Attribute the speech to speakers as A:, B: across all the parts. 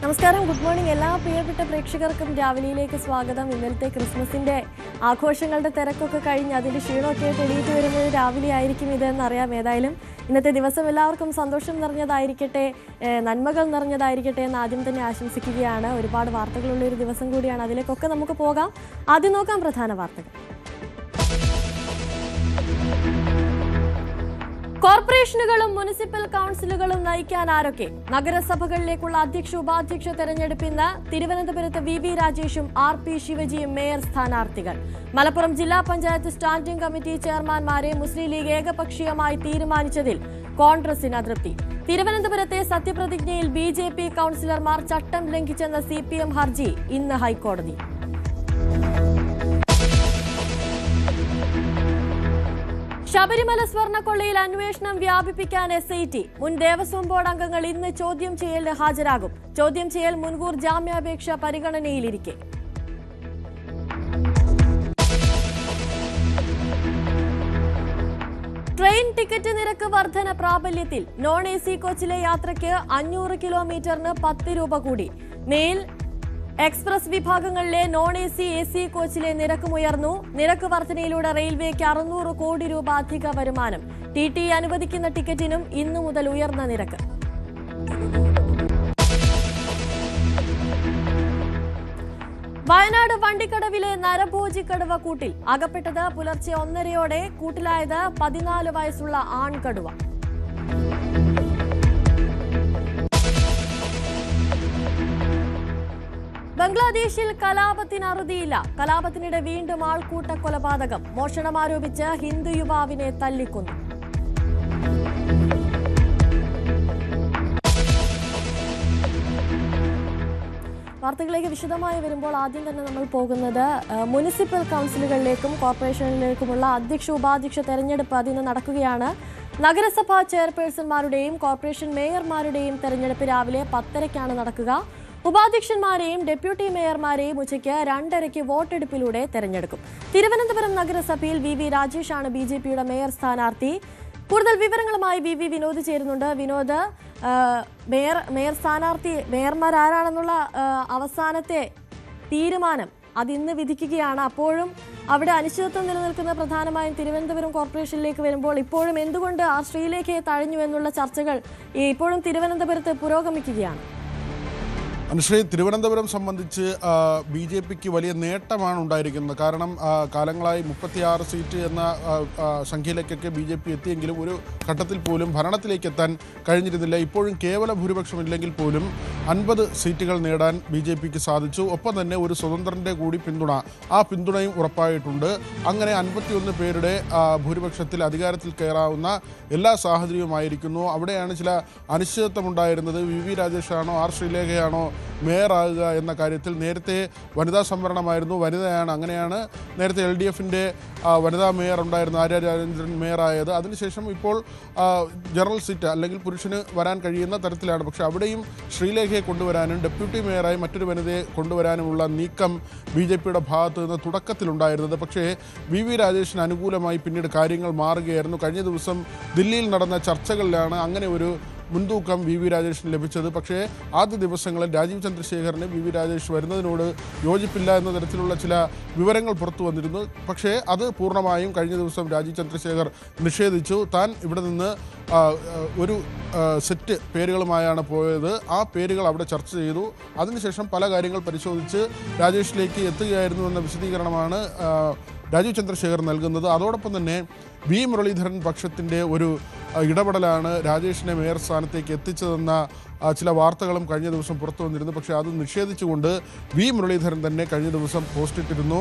A: നമസ്കാരം, good morning. എല്ലാ പ്രിയപ്പെട്ട പ്രേക്ഷകർക്കും രാവിലെയിലേക്ക് സ്വാഗതം. ഇന്നലത്തെ ക്രിസ്മസിന്റെ ആഘോഷങ്ങളുടെ തിരക്കൊക്കെ കഴിഞ്ഞ് അതിന്റെ ക്ഷീണമൊക്കെ ആയിട്ട് എണീറ്റ് വരുന്നത് രാവിലെ ആയിരിക്കും ഇതെന്നറിയാം. ഏതായാലും ഇന്നത്തെ ദിവസം എല്ലാവർക്കും സന്തോഷം നിറഞ്ഞതായിരിക്കട്ടെ, നന്മകൾ നിറഞ്ഞതായിരിക്കട്ടെ എന്ന് ആദ്യം തന്നെ ആശംസിക്കുകയാണ്. ഒരുപാട് വാർത്തകളുള്ള ഒരു ദിവസം കൂടിയാണ്. അതിലേക്കൊക്കെ നമുക്ക് പോകാം. ആദ്യം നോക്കാം പ്രധാന വാർത്തകൾ. കോർപ്പറേഷനുകളും മുനിസിപ്പൽ കൗൺസിലുകളും നയിക്കാൻ ആരൊക്കെ? നഗരസഭകളിലേക്കുള്ള അധ്യക്ഷ ഉപാധ്യക്ഷ തെരഞ്ഞെടുപ്പ് ഇന്ന്. തിരുവനന്തപുരത്ത് വി രാജേഷും RP ശിവജിയും മേയർ സ്ഥാനാർത്ഥികൾ. മലപ്പുറം ജില്ലാ പഞ്ചായത്ത് സ്റ്റാൻഡിംഗ് കമ്മിറ്റി ചെയർമാൻമാരെ മുസ്ലിം ലീഗ് ഏകപക്ഷീയമായി തീരുമാനിച്ചതിൽ കോൺഗ്രസിന് അതൃപ്തി. തിരുവനന്തപുരത്തെ സത്യപ്രതിജ്ഞയിൽ BJP കൗൺസിലർമാർ ചട്ടം ലംഘിച്ചെന്ന CPM ഹർജി ഇന്ന് ഹൈക്കോടതി. ശബരിമല സ്വർണ്ണക്കൊള്ളയിൽ അന്വേഷണം വ്യാപിപ്പിക്കാൻ SIT. മുൻ ദേവസ്വം ബോർഡ് അംഗങ്ങൾ ഇന്ന് ചോദ്യം ചെയ്യലിന് ഹാജരാകും. ചോദ്യം ചെയ്യൽ മുൻകൂർ ജാമ്യാപേക്ഷ പരിഗണനയിലിരിക്കെ. ട്രെയിൻ ടിക്കറ്റ് നിരക്ക് വർധന പ്രാബല്യത്തിൽ. നോൺ AC കോച്ചിലെ യാത്രയ്ക്ക് 500 കിലോമീറ്ററിന് 10 രൂപ കൂടി. മെയിൽ എക്സ്പ്രസ് വിഭാഗങ്ങളിലെ നോൺ AC കോച്ചിലെ നിരക്കുമുയർന്നു. നിരക്ക് വർധനയിലൂടെ റെയിൽവേക്ക് 600 കോടി രൂപ അധിക വരുമാനം. TTE അനുവദിക്കുന്ന ടിക്കറ്റിനും ഇന്നു മുതൽ ഉയർന്ന നിരക്ക്. വയനാട് വണ്ടിക്കടവിലെ നരഭോജിക്കടുവ കൂട്ടിൽ അകപ്പെട്ടത് പുലർച്ചെ 1:30 കൂട്ടിലായത് 14 വയസ്സുള്ള ആൺകടുവ. ബംഗ്ലാദേശിൽ കലാപത്തിന് അറുതിയില്ല. കലാപത്തിനിടെ വീണ്ടും ആൾക്കൂട്ട കൊലപാതകം. മോഷണമാരോപിച്ച് ഹിന്ദു യുവാവിനെ തല്ലിക്കൊന്നു. വാർത്തകളിലേക്ക് വിശദമായി വരുമ്പോൾ ആദ്യം തന്നെ നമ്മൾ പോകുന്നത് മുനിസിപ്പൽ കൗൺസിലുകളിലേക്കും കോർപ്പറേഷനിലേക്കുമുള്ള അധ്യക്ഷ ഉപാധ്യക്ഷ തെരഞ്ഞെടുപ്പ് അതിന് നടക്കുകയാണ്. നഗരസഭാ ചെയർപേഴ്സൺമാരുടെയും കോർപ്പറേഷൻ മേയർമാരുടെയും തെരഞ്ഞെടുപ്പ് രാവിലെ 10:30 നടക്കുക. ഉപാധ്യക്ഷന്മാരെയും ഡെപ്യൂട്ടി മേയർമാരെയും ഉച്ചയ്ക്ക് 2:30 വോട്ടെടുപ്പിലൂടെ തെരഞ്ഞെടുക്കും. തിരുവനന്തപുരം നഗരസഭയിൽ വി രാജേഷാണ് BJPയുടെ മേയർ സ്ഥാനാർത്ഥി. കൂടുതൽ വിവരങ്ങളുമായി വി വിനോദ് ചേരുന്നുണ്ട്. വിനോദ്, മേയർ സ്ഥാനാർത്ഥി മേയർമാരാരാണെന്നുള്ള അവസാനത്തെ തീരുമാനം അതിന്ന് വിധിക്കുകയാണ്. അപ്പോഴും അവിടെ അനിശ്ചിതത്വം നിലനിൽക്കുന്ന പ്രധാനമായും തിരുവനന്തപുരം കോർപ്പറേഷനിലേക്ക് വരുമ്പോൾ ഇപ്പോഴും എന്തുകൊണ്ട് ആ ശ്രീലേഖയെ തഴഞ്ഞു എന്നുള്ള ചർച്ചകൾ ഇപ്പോഴും തിരുവനന്തപുരത്ത് പുരോഗമിക്കുകയാണ്.
B: അനുശ്രീ, തിരുവനന്തപുരം സംബന്ധിച്ച് BJPക്ക് വലിയ നേട്ടമാണ് ഉണ്ടായിരിക്കുന്നത്. കാരണം കാലങ്ങളായി 36 സീറ്റ് എന്ന സംഖ്യയിലേക്കൊക്കെ BJP എത്തിയെങ്കിലും ഒരു ഘട്ടത്തിൽ പോലും ഭരണത്തിലേക്ക് എത്താൻ കഴിഞ്ഞിരുന്നില്ല. ഇപ്പോഴും കേവല ഭൂരിപക്ഷമില്ലെങ്കിൽ പോലും 50 സീറ്റുകൾ നേടാൻ BJPക്ക് സാധിച്ചു. ഒപ്പം തന്നെ ഒരു സ്വതന്ത്രൻ്റെ കൂടി പിന്തുണ, ആ പിന്തുണയും ഉറപ്പായിട്ടുണ്ട്. അങ്ങനെ 51 പേരുടെ ഭൂരിപക്ഷത്തിൽ അധികാരത്തിൽ കയറാവുന്ന എല്ലാ സാഹചര്യവുമായിരിക്കുന്നു. അവിടെയാണ് ചില അനിശ്ചിതത്വമുണ്ടായിരുന്നത്. വി രാജേഷാണോ ശ്രീലേഖയാണോ മേയറാകുക എന്ന കാര്യത്തിൽ. നേരത്തെ വനിതാ സംവരണമായിരുന്നു, വനിതയാണ്. അങ്ങനെയാണ് നേരത്തെ LDFൻ്റെ വനിതാ മേയർ ഉണ്ടായിരുന്ന ആര്യ രാജേന്ദ്രൻ മേയറായത്. അതിനുശേഷം ഇപ്പോൾ ജനറൽ സീറ്റ് അല്ലെങ്കിൽ പുരുഷന് വരാൻ കഴിയുന്ന തരത്തിലാണ്. പക്ഷേ അവിടെയും ശ്രീലേഖയെ കൊണ്ടുവരാനും ഡെപ്യൂട്ടി മേയറായി മറ്റൊരു വനിതയെ കൊണ്ടുവരാനുമുള്ള നീക്കം BJPയുടെ ഭാഗത്ത് നിന്ന് തുടക്കത്തിലുണ്ടായിരുന്നത്. പക്ഷേ വി രാജേഷിന് അനുകൂലമായി പിന്നീട് കാര്യങ്ങൾ മാറുകയായിരുന്നു. കഴിഞ്ഞ ദിവസം ദില്ലിയിൽ നടന്ന ചർച്ചകളിലാണ് അങ്ങനെ ഒരു മുൻതൂക്കം വി രാജേഷിന് ലഭിച്ചത്. പക്ഷേ ആദ്യ ദിവസങ്ങളിൽ രാജീവ് ചന്ദ്രശേഖറിന് വി രാജേഷ് വരുന്നതിനോട് യോജിപ്പില്ല എന്ന തരത്തിലുള്ള ചില വിവരങ്ങൾ പുറത്തു വന്നിരുന്നു. പക്ഷേ അത് പൂർണ്ണമായും കഴിഞ്ഞ ദിവസം രാജീവ് ചന്ദ്രശേഖർ നിഷേധിച്ചു. താൻ ഇവിടെ നിന്ന് ഒരു സെറ്റ് പേരുകളുമായാണ് പോയത്. ആ പേരുകൾ അവിടെ ചർച്ച ചെയ്തു. അതിനുശേഷം പല കാര്യങ്ങൾ പരിശോധിച്ച് രാജേഷിലേക്ക് എത്തുകയായിരുന്നു എന്ന വിശദീകരണമാണ് രാജീവ് ചന്ദ്രശേഖർ നൽകുന്നത്. അതോടൊപ്പം തന്നെ വി മുരളീധരൻ പക്ഷത്തിൻ്റെ ഒരു ഇടപെടലാണ് രാജേഷിനെ മേയർ സ്ഥാനത്തേക്ക് എത്തിച്ചതെന്ന ചില വാർത്തകളും കഴിഞ്ഞ ദിവസം പുറത്തു വന്നിരുന്നു. പക്ഷേ അത് നിഷേധിച്ചുകൊണ്ട് വി മുരളീധരൻ തന്നെ കഴിഞ്ഞ ദിവസം പോസ്റ്റിട്ടിരുന്നു.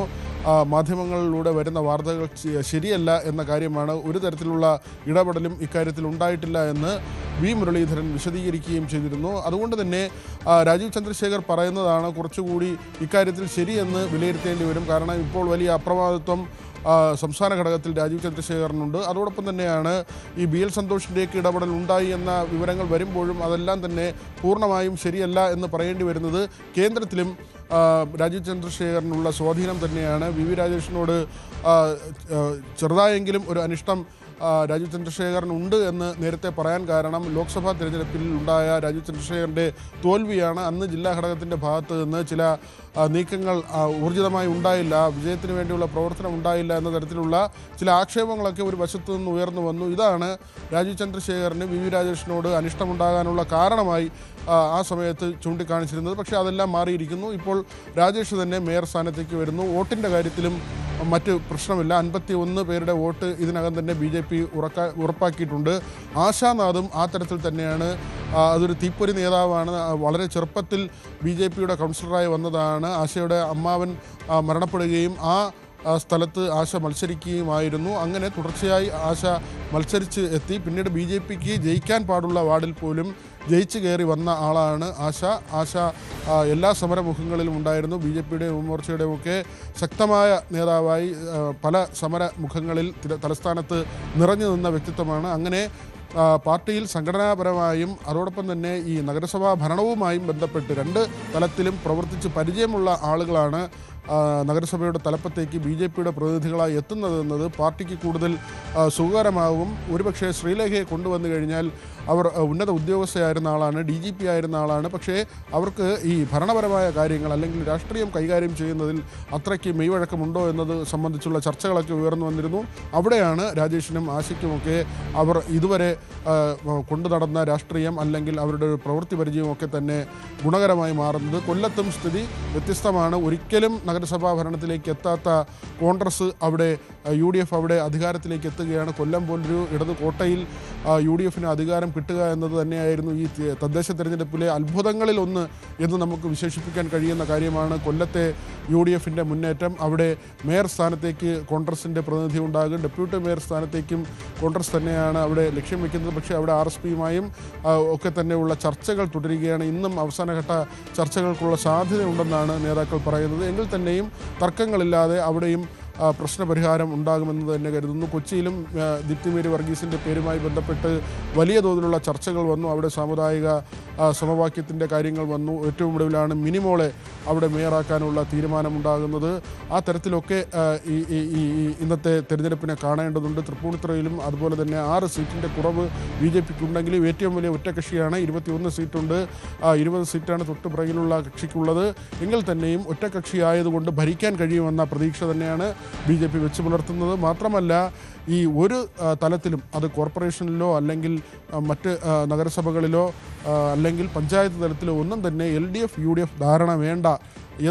B: മാധ്യമങ്ങളിലൂടെ വരുന്ന വാർത്തകൾ ശരിയല്ല എന്ന കാര്യമാണ്. ഒരു തരത്തിലുള്ള ഇടപെടലും ഇക്കാര്യത്തിൽ ഉണ്ടായിട്ടില്ല എന്ന് വി മുരളീധരൻ വിശദീകരിക്കുകയും ചെയ്തിരുന്നു. അതുകൊണ്ട് തന്നെ രാജീവ് ചന്ദ്രശേഖർ പറയുന്നതാണ് കുറച്ചുകൂടി ഇക്കാര്യത്തിൽ ശരിയെന്ന് വിലയിരുത്തേണ്ടി വരും. കാരണം ഇപ്പോൾ വലിയ അപ്രമാദിത്വം സംസ്ഥാന ഘടകത്തിൽ രാജീവ് ചന്ദ്രശേഖരനുണ്ട്. അതോടൊപ്പം തന്നെയാണ് ഈ BL സന്തോഷിൻ്റെയൊക്കെ ഇടപെടൽ ഉണ്ടായി എന്ന വിവരങ്ങൾ വരുമ്പോഴും അതെല്ലാം തന്നെ പൂർണ്ണമായും ശരിയല്ല എന്ന് പറയേണ്ടി വരുന്നത് കേന്ദ്രത്തിലും രാജീവ് ചന്ദ്രശേഖരനുള്ള സ്വാധീനം തന്നെയാണ്. വി രാജേഷിനോട് ചെറുതായെങ്കിലും ഒരു അനിഷ്ടം രാജീവ് ചന്ദ്രശേഖരൻ ഉണ്ട് എന്ന് നേരത്തെ പറയാൻ കാരണം ലോക്സഭാ തിരഞ്ഞെടുപ്പിൽ ഉണ്ടായ രാജീവ് ചന്ദ്രശേഖരൻ്റെ തോൽവിയാണ്. അന്ന് ജില്ലാ ഘടകത്തിൻ്റെ ഭാഗത്ത് നിന്ന് ചില നീക്കങ്ങൾ ഊർജിതമായി ഉണ്ടായില്ല, വിജയത്തിന് വേണ്ടിയുള്ള പ്രവർത്തനം ഉണ്ടായില്ല എന്ന തരത്തിലുള്ള ചില ആക്ഷേപങ്ങളൊക്കെ ഒരു വശത്തു നിന്ന് ഉയർന്നു വന്നു. ഇതാണ് രാജീവ് ചന്ദ്രശേഖരന് വി രാജേഷിനോട് അനിഷ്ടമുണ്ടാകാനുള്ള കാരണമായി ആ സമയത്ത് ചൂണ്ടിക്കാണിച്ചിരുന്നത്. പക്ഷേ അതെല്ലാം മാറിയിരിക്കുന്നു. ഇപ്പോൾ രാജേഷ് തന്നെ മേയർ സ്ഥാനത്തേക്ക് വരുന്നു. വോട്ടിൻ്റെ കാര്യത്തിലും മറ്റ് പ്രശ്നമില്ല. 51 പേരുടെ വോട്ട് ഇതിനകം തന്നെ BJP ഉറപ്പാക്കിയിട്ടുണ്ട്. ആശാനാഥും ആ തരത്തിൽ തന്നെയാണ്. അതൊരു തീപ്പൊരി നേതാവാണ്. വളരെ ചെറുപ്പത്തിൽ BJPയുടെ കൗൺസിലറായി വന്നതാണ്. ആശയുടെ അമ്മാവൻ മരണപ്പെടുകയും ആ സ്ഥലത്ത് ആശ മത്സരിക്കുകയുമായിരുന്നു. അങ്ങനെ തുടർച്ചയായി ആശ മത്സരിച്ച് എത്തി. പിന്നീട് BJPക്ക് ജയിക്കാൻ പാടുള്ള വാർഡിൽ പോലും ജയിച്ചു കയറി വന്ന ആളാണ് ആശ എല്ലാ സമരമുഖങ്ങളിലും ഉണ്ടായിരുന്നു. BJPയുടെയും യുവമോർച്ചയുടെയും ഒക്കെ ശക്തമായ നേതാവായി പല സമരമുഖങ്ങളിൽ തലസ്ഥാനത്ത് നിറഞ്ഞു നിന്ന വ്യക്തിത്വമാണ്. അങ്ങനെ പാർട്ടിയിൽ സംഘടനാപരമായും അതോടൊപ്പം തന്നെ ഈ നഗരസഭാ ഭരണവുമായും ബന്ധപ്പെട്ട് രണ്ട് തലത്തിലും പ്രവർത്തിച്ച് പരിചയമുള്ള ആളുകളാണ് നഗരസഭയുടെ തലപ്പത്തേക്ക് BJPയുടെ പ്രതിനിധികളായി എത്തുന്നതെന്നത് പാർട്ടിക്ക് കൂടുതൽ സുഖകരമാകും. ഒരുപക്ഷെ ശ്രീലേഖയെ കൊണ്ടുവന്നു കഴിഞ്ഞാൽ അവർ ഉന്നത ഉദ്യോഗസ്ഥയായിരുന്ന ആളാണ്, DGP ആയിരുന്ന ആളാണ്. പക്ഷേ അവർക്ക് ഈ ഭരണപരമായ കാര്യങ്ങൾ അല്ലെങ്കിൽ രാഷ്ട്രീയം കൈകാര്യം ചെയ്യുന്നതിൽ അത്രയ്ക്ക് മെയ്വഴക്കമുണ്ടോ എന്നത് സംബന്ധിച്ചുള്ള ചർച്ചകളൊക്കെ ഉയർന്നു വന്നിരുന്നു. അവിടെയാണ് രാജേഷിനും ആശയ്ക്കുമൊക്കെ അവർ ഇതുവരെ കൊണ്ടു നടന്ന രാഷ്ട്രീയം അല്ലെങ്കിൽ അവരുടെ പ്രവൃത്തി പരിചയമൊക്കെ തന്നെ ഗുണകരമായി മാറുന്നത്. കൊല്ലത്തും സ്ഥിതി വ്യത്യസ്തമാണ്. ഒരിക്കലും നഗരസഭാ ഭരണത്തിലേക്ക് എത്താത്ത കോൺഗ്രസ് അവിടെ UDF അവിടെ അധികാരത്തിലേക്ക് എത്തുകയാണ്. കൊല്ലം പോലൊരു ഇടത് കോട്ടയിൽ UDFന് അധികാരം കിട്ടുക എന്നത് തന്നെയായിരുന്നു ഈ തദ്ദേശ തെരഞ്ഞെടുപ്പിലെ അത്ഭുതങ്ങളിൽ ഒന്ന് എന്ന് നമുക്ക് വിശേഷിപ്പിക്കാൻ കഴിയുന്ന കാര്യമാണ് കൊല്ലത്തെ UDFൻ്റെ മുന്നേറ്റം. അവിടെ മേയർ സ്ഥാനത്തേക്ക് കോൺഗ്രസിൻ്റെ പ്രതിനിധി ഉണ്ടാകും, ഡെപ്യൂട്ടി മേയർ സ്ഥാനത്തേക്കും കോൺഗ്രസ് തന്നെയാണ് അവിടെ ലക്ഷ്യം വയ്ക്കുന്നത്. പക്ഷേ അവിടെ RSPയുമായും ഒക്കെ തന്നെയുള്ള ചർച്ചകൾ തുടരുകയാണ്. ഇന്നും അവസാനഘട്ട ചർച്ചകൾക്കുള്ള സാധ്യതയുണ്ടെന്നാണ് നേതാക്കൾ പറയുന്നത്. എങ്കിൽ തന്നെയും തർക്കങ്ങളില്ലാതെ അവിടെയും പ്രശ്നപരിഹാരം ഉണ്ടാകുമെന്ന് തന്നെ കരുതുന്നു. കൊച്ചിയിലും ദീപ്തി മേരി വർഗീസിൻ്റെ പേരുമായി ബന്ധപ്പെട്ട് വലിയ തോതിലുള്ള ചർച്ചകൾ വന്നു. അവിടെ സാമുദായിക സമവാക്യത്തിൻ്റെ കാര്യങ്ങൾ വന്നു. ഏറ്റവും ഒടുവിലാണ് മിനിമോളെ അവിടെ മേയറാക്കാനുള്ള തീരുമാനമുണ്ടാകുന്നത്. ആ തരത്തിലൊക്കെ ഈ ഇന്നത്തെ തെരഞ്ഞെടുപ്പിനെ കാണേണ്ടതുണ്ട്. തൃപ്പൂണിത്തുറയിലും അതുപോലെ തന്നെ 6 സീറ്റിൻ്റെ കുറവ് BJPക്ക് ഉണ്ടെങ്കിലും ഏറ്റവും വലിയ ഒറ്റക്കക്ഷിയാണ്. 21 സീറ്റുണ്ട്. 20 സീറ്റാണ് തൊട്ട് പുറകിലുള്ള കക്ഷിക്കുള്ളത്. എങ്കിൽ തന്നെയും ഒറ്റക്കക്ഷിയായതുകൊണ്ട് ഭരിക്കാൻ കഴിയുമെന്ന പ്രതീക്ഷ തന്നെയാണ് BJP വെച്ച് പുലർത്തുന്നത്. മാത്രമല്ല ഈ ഒരു തലത്തിലും അത് കോർപ്പറേഷനിലോ അല്ലെങ്കിൽ മറ്റ് നഗരസഭകളിലോ അല്ലെങ്കിൽ പഞ്ചായത്ത് തലത്തിലോ ഒന്നും തന്നെ LDF UDF ധാരണ വേണ്ട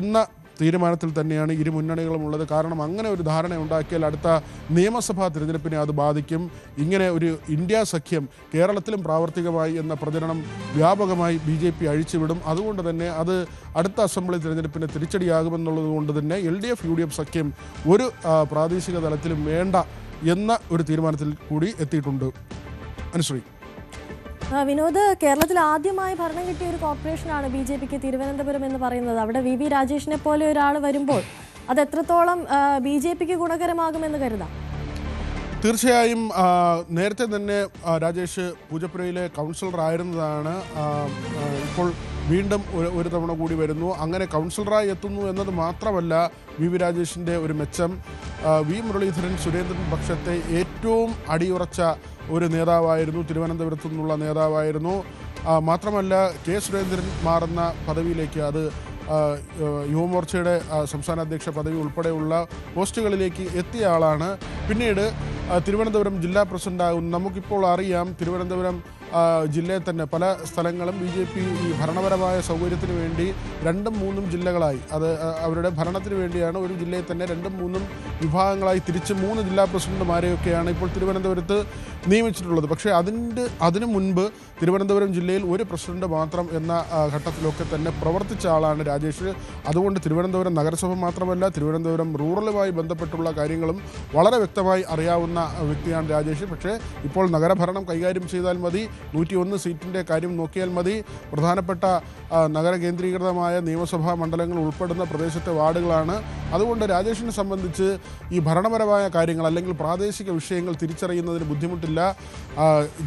B: എന്ന തീരുമാനത്തിൽ തന്നെയാണ് ഇരു മുന്നണികളും ഉള്ളത്. കാരണം അങ്ങനെ ഒരു ധാരണ ഉണ്ടാക്കിയാൽ അടുത്ത നിയമസഭാ തിരഞ്ഞെടുപ്പിനെ അത് ബാധിക്കും. ഇങ്ങനെ ഒരു ഇന്ത്യ സഖ്യം കേരളത്തിലും പ്രാവർത്തികമായി എന്ന പ്രചരണം വ്യാപകമായി BJP അഴിച്ചുവിടും. അതുകൊണ്ട് തന്നെ അത് അടുത്ത അസംബ്ലി തിരഞ്ഞെടുപ്പിന് തിരിച്ചടിയാകുമെന്നുള്ളത് കൊണ്ട് തന്നെ LDF UDF സഖ്യം ഒരു പ്രാദേശിക തലത്തിലും വേണ്ട എന്ന ഒരു തീരുമാനത്തിൽ കൂടി എത്തിയിട്ടുണ്ട്. അനുശ്രീ,
A: വിനോദ്, കേരളത്തിൽ ആദ്യമായി ഭരണം കിട്ടിയ ഒരു കോർപ്പറേഷനാണ് BJPക്ക് തിരുവനന്തപുരം എന്ന് പറയുന്നത്. അവിടെ VV രാജേഷിനെ പോലെ ഒരാൾ വരുമ്പോൾ അത് എത്രത്തോളം BJPക്ക് ഗുണകരമാകുമെന്ന് കരുതാം?
B: തീർച്ചയായും നേരത്തെ തന്നെ രാജേഷ് പൂജപ്പുരയിലെ കൗൺസിലർ ആയിരുന്നതാണ്. ഇപ്പോൾ വീണ്ടും ഒരു തവണ കൂടി വരുന്നു. അങ്ങനെ കൗൺസിലറായി എത്തുന്നു എന്നത് മാത്രമല്ല VV രാജേഷിൻ്റെ ഒരു മെച്ചം. V മുരളീധരൻ സുരേന്ദ്രൻ പക്ഷത്തെ ഏറ്റവും അടിയുറച്ച ഒരു നേതാവായിരുന്നു, തിരുവനന്തപുരത്തു നിന്നുള്ള നേതാവായിരുന്നു. മാത്രമല്ല K സുരേന്ദ്രൻ മാറുന്ന പദവിയിലേക്ക്, അത് യുവമോർച്ചയുടെ സംസ്ഥാന അധ്യക്ഷ പദവി ഉൾപ്പെടെയുള്ള പോസ്റ്റുകളിലേക്ക് എത്തിയ ആളാണ്. പിന്നീട് തിരുവനന്തപുരം ജില്ലാ പ്രസിഡൻ്റാകും. നമുക്കിപ്പോൾ അറിയാം, തിരുവനന്തപുരം ജില്ലയിൽ തന്നെ പല സ്ഥലങ്ങളും BJP ഈ ഭരണപരമായ സൗകര്യത്തിന് വേണ്ടി 2ഉം 3ഉം ജില്ലകളായി, അത് അവരുടെ ഭരണത്തിന് വേണ്ടിയാണ് ഒരു ജില്ലയിൽ തന്നെ 2ഉം 3ഉം വിഭാഗങ്ങളായി തിരിച്ച് 3 ജില്ലാ പ്രസിഡന്റുമാരെയൊക്കെയാണ് ഇപ്പോൾ തിരുവനന്തപുരത്ത് നിയമിച്ചിട്ടുള്ളത്. പക്ഷേ അതിനു മുൻപ് തിരുവനന്തപുരം ജില്ലയിൽ ഒരു പ്രസിഡന്റ് മാത്രം എന്ന ഘട്ടത്തിലൊക്കെ തന്നെ പ്രവർത്തിച്ച ആളാണ് രാജേഷ്. അതുകൊണ്ട് തിരുവനന്തപുരം നഗരസഭ മാത്രമല്ല, തിരുവനന്തപുരം റൂറലുമായി ബന്ധപ്പെട്ടുള്ള കാര്യങ്ങളും വളരെ വ്യക്തമായി അറിയാവുന്ന വ്യക്തിയാണ് രാജേഷ്. പക്ഷേ ഇപ്പോൾ നഗരഭരണം കൈകാര്യം ചെയ്താൽ മതി, 101 സീറ്റിൻ്റെ കാര്യം നോക്കിയാൽ മതി. പ്രധാനപ്പെട്ട നഗര കേന്ദ്രീകൃതമായ നിയമസഭാ മണ്ഡലങ്ങൾ ഉൾപ്പെടുന്ന പ്രദേശത്തെ വാർഡുകളാണ്. അതുകൊണ്ട് രാജേഷിനെ സംബന്ധിച്ച് ഈ ഭരണപരമായ കാര്യങ്ങൾ അല്ലെങ്കിൽ പ്രാദേശിക വിഷയങ്ങൾ തിരിച്ചറിയുന്നതിന് ബുദ്ധിമുട്ടില്ല.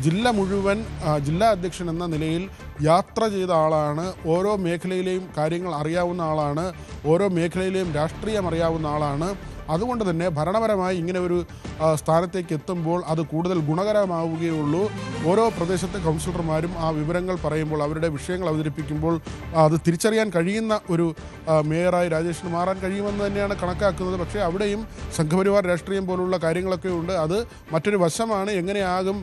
B: ജില്ല മുഴുവൻ ജില്ലാ അധ്യക്ഷൻ എന്ന നിലയിൽ യാത്ര ചെയ്ത ആളാണ്. ഓരോ മേഖലയിലെയും കാര്യങ്ങൾ അറിയാവുന്ന ആളാണ്. ഓരോ മേഖലയിലെയും രാഷ്ട്രീയം അറിയാവുന്ന ആളാണ്. അതുകൊണ്ട് തന്നെ ഭരണപരമായി ഇങ്ങനെ ഒരു സ്ഥാനത്തേക്ക് എത്തുമ്പോൾ അത് കൂടുതൽ ഗുണകരമാവുകയുള്ളൂ. ഓരോ പ്രദേശത്തെ കൗൺസിലർമാരും ആ വിവരങ്ങൾ പറയുമ്പോൾ, അവരുടെ വിഷയങ്ങൾ അവതരിപ്പിക്കുമ്പോൾ അത് തിരിച്ചറിയാൻ കഴിയുന്ന ഒരു മേയറായി രാജേഷിന് മാറാൻ കഴിയുമെന്ന് തന്നെയാണ് കണക്കാക്കുന്നത്. പക്ഷേ അവിടെയും സംഘപരിവാർ രാഷ്ട്രീയം പോലുള്ള കാര്യങ്ങളൊക്കെ ഉണ്ട്. അത് മറ്റൊരു വശമാണ്. എങ്ങനെയാകും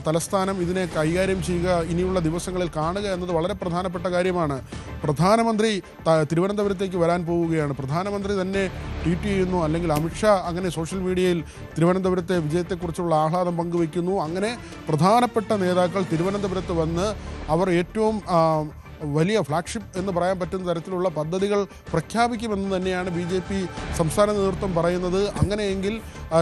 B: തലസ്ഥാനം ഇതിനെ കൈകാര്യം ചെയ്യുക, ഇനിയുള്ള ദിവസങ്ങളിൽ കാണുക എന്നത് വളരെ പ്രധാനപ്പെട്ട കാര്യമാണ്. പ്രധാനമന്ത്രി തിരുവനന്തപുരത്തേക്ക് വരാൻ പോവുകയാണ്. പ്രധാനമന്ത്രി തന്നെ ട്വീറ്റ് ചെയ്യുന്നു, അല്ലെങ്കിൽ അമിത്ഷാ അങ്ങനെ സോഷ്യൽ മീഡിയയിൽ തിരുവനന്തപുരത്തെ വിജയത്തെക്കുറിച്ചുള്ള ആഹ്ലാദം പങ്കുവയ്ക്കുന്നു. അങ്ങനെ പ്രധാനപ്പെട്ട നേതാക്കൾ തിരുവനന്തപുരത്ത് വന്ന് അവർ ഏറ്റവും വലിയ ഫ്ലാഗ്ഷിപ്പ് എന്ന് പറയാൻ പറ്റുന്ന തരത്തിലുള്ള പദ്ധതികൾ പ്രഖ്യാപിക്കുമെന്ന് തന്നെയാണ് BJP സംസ്ഥാന നേതൃത്വം പറയുന്നത്. അങ്ങനെയെങ്കിൽ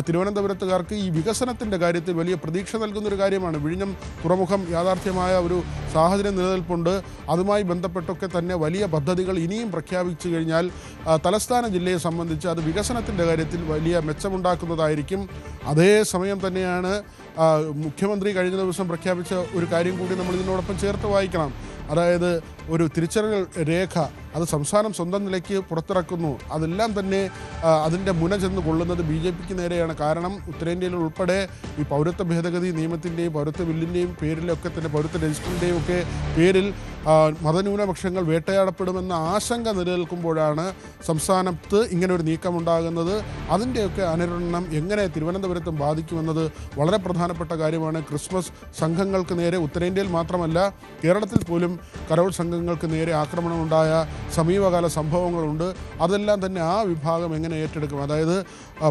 B: തിരുവനന്തപുരത്തുകാർക്ക് ഈ വികസനത്തിൻ്റെ കാര്യത്തിൽ വലിയ പ്രതീക്ഷ നൽകുന്നൊരു കാര്യമാണ്. വിഴിഞ്ഞം തുറമുഖം യാഥാർത്ഥ്യമായ ഒരു സാഹചര്യം നിലനിൽപ്പുണ്ട്. അതുമായി ബന്ധപ്പെട്ടൊക്കെ തന്നെ വലിയ പദ്ധതികൾ ഇനിയും പ്രഖ്യാപിച്ചു കഴിഞ്ഞാൽ തലസ്ഥാന ജില്ലയെ സംബന്ധിച്ച് അത് വികസനത്തിൻ്റെ കാര്യത്തിൽ വലിയ മെച്ചമുണ്ടാക്കുന്നതായിരിക്കും. അതേസമയം തന്നെയാണ് മുഖ്യമന്ത്രി കഴിഞ്ഞ ദിവസം പ്രഖ്യാപിച്ച ഒരു കാര്യം കൂടി നമ്മൾ ഇതിനോടൊപ്പം ചേർത്ത് വായിക്കണം. അതായത് ഒരു തിരിച്ചറിയൽ രേഖ അത് സംസ്ഥാനം സ്വന്തം നിലയ്ക്ക് പുറത്തിറക്കുന്നു. അതെല്ലാം തന്നെ അതിൻ്റെ മുന ചെന്ന് കൊള്ളുന്നത് BJPക്ക് നേരെയാണ്. കാരണം ഉത്തരേന്ത്യയിൽ ഉൾപ്പെടെ ഈ പൗരത്വ ഭേദഗതി നിയമത്തിൻ്റെയും പൗരത്വ ബില്ലിൻ്റെയും പേരിലൊക്കെ തന്നെ പൗരത്വ രജിസ്റ്ററിൻ്റെയും ഒക്കെ പേരിൽ മതന്യൂനപക്ഷങ്ങൾ വേട്ടയാടപ്പെടുമെന്ന ആശങ്ക നിലനിൽക്കുമ്പോഴാണ് സംസ്ഥാനത്ത് ഇങ്ങനൊരു നീക്കമുണ്ടാകുന്നത്. അതിൻ്റെയൊക്കെ അനുരണനം എങ്ങനെ തിരുവനന്തപുരത്തും ബാധിക്കുമെന്നത് വളരെ പ്രധാനപ്പെട്ട കാര്യമാണ്. ക്രിസ്മസ് സംഘങ്ങൾക്ക് നേരെ ഉത്തരേന്ത്യയിൽ മാത്രമല്ല കേരളത്തിൽ പോലും കരോൾ സംഘങ്ങൾക്ക് നേരെ ആക്രമണമുണ്ടായ സമീപകാല സംഭവങ്ങളുണ്ട്. അതെല്ലാം തന്നെ ആ വിഭാഗം എങ്ങനെ ഏറ്റെടുക്കും? അതായത്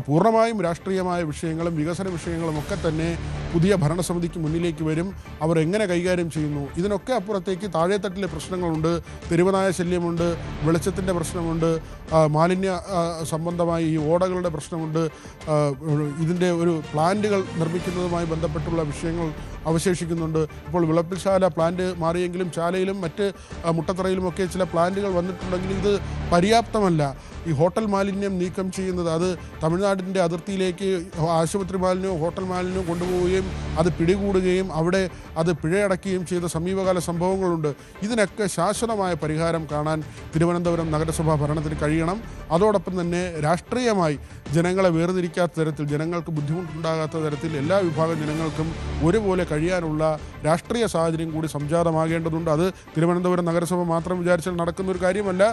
B: പൂർണ്ണമായും രാഷ്ട്രീയമായ വിഷയങ്ങളും വികസന വിഷയങ്ങളും ഒക്കെ തന്നെ പുതിയ ഭരണസമിതിക്ക് മുന്നിലേക്ക് വരും. അവർ എങ്ങനെ കൈകാര്യം ചെയ്യുന്നു? ഇതിനൊക്കെ അപ്പുറത്തേക്ക് താഴെത്തട്ടിലെ പ്രശ്നങ്ങളുണ്ട്. തെരുവനായ ശല്യമുണ്ട്, വെളിച്ചത്തിൻ്റെ പ്രശ്നമുണ്ട്, മാലിന്യ സംബന്ധമായി ഈ ഓടകളുടെ പ്രശ്നമുണ്ട്, ഇതിൻ്റെ ഒരു പ്ലാന്റുകൾ നിർമ്മിക്കുന്നതുമായി ബന്ധപ്പെട്ടുള്ള വിഷയങ്ങൾ അവശേഷിക്കുന്നുണ്ട്. ഇപ്പോൾ വിളപ്പിൽശാല പ്ലാന്റ് മാറിയെങ്കിലും ചാലയിലും മറ്റ് മുട്ടത്തറയിലുമൊക്കെ ചില പ്ലാന്റുകൾ വന്നിട്ടുണ്ടെങ്കിൽ ഇത് പര്യാപ്തമല്ല. ഈ ഹോട്ടൽ മാലിന്യം നീക്കം ചെയ്യുന്നത് അത് തമിഴ്നാടിൻ്റെ അതിർത്തിയിലേക്ക് ആശുപത്രി മാലിന്യവും ഹോട്ടൽ മാലിന്യവും കൊണ്ടുപോവുകയും അത് പിടികൂടുകയും അവിടെ അത് പിഴയടക്കുകയും ചെയ്ത സമീപകാല സംഭവങ്ങളുണ്ട്. ഇതിനൊക്കെ ശാശ്വതമായ പരിഹാരം കാണാൻ തിരുവനന്തപുരം നഗരസഭാ ഭരണത്തിന് കഴിയണം. അതോടൊപ്പം തന്നെ രാഷ്ട്രീയമായി ജനങ്ങളെ വേർതിരിക്കാത്ത തരത്തിൽ, ജനങ്ങൾക്ക് ബുദ്ധിമുട്ടുണ്ടാകാത്ത തരത്തിൽ എല്ലാ വിഭാഗം ജനങ്ങൾക്കും ഒരുപോലെ കഴിയാനുള്ള രാഷ്ട്രീയ സാഹചര്യം കൂടി സംജാതമാകേണ്ടതുണ്ട്. അത് തിരുവനന്തപുരം നഗരസഭ മാത്രം വിചാരിച്ചാൽ നടക്കുന്നൊരു കാര്യമല്ല.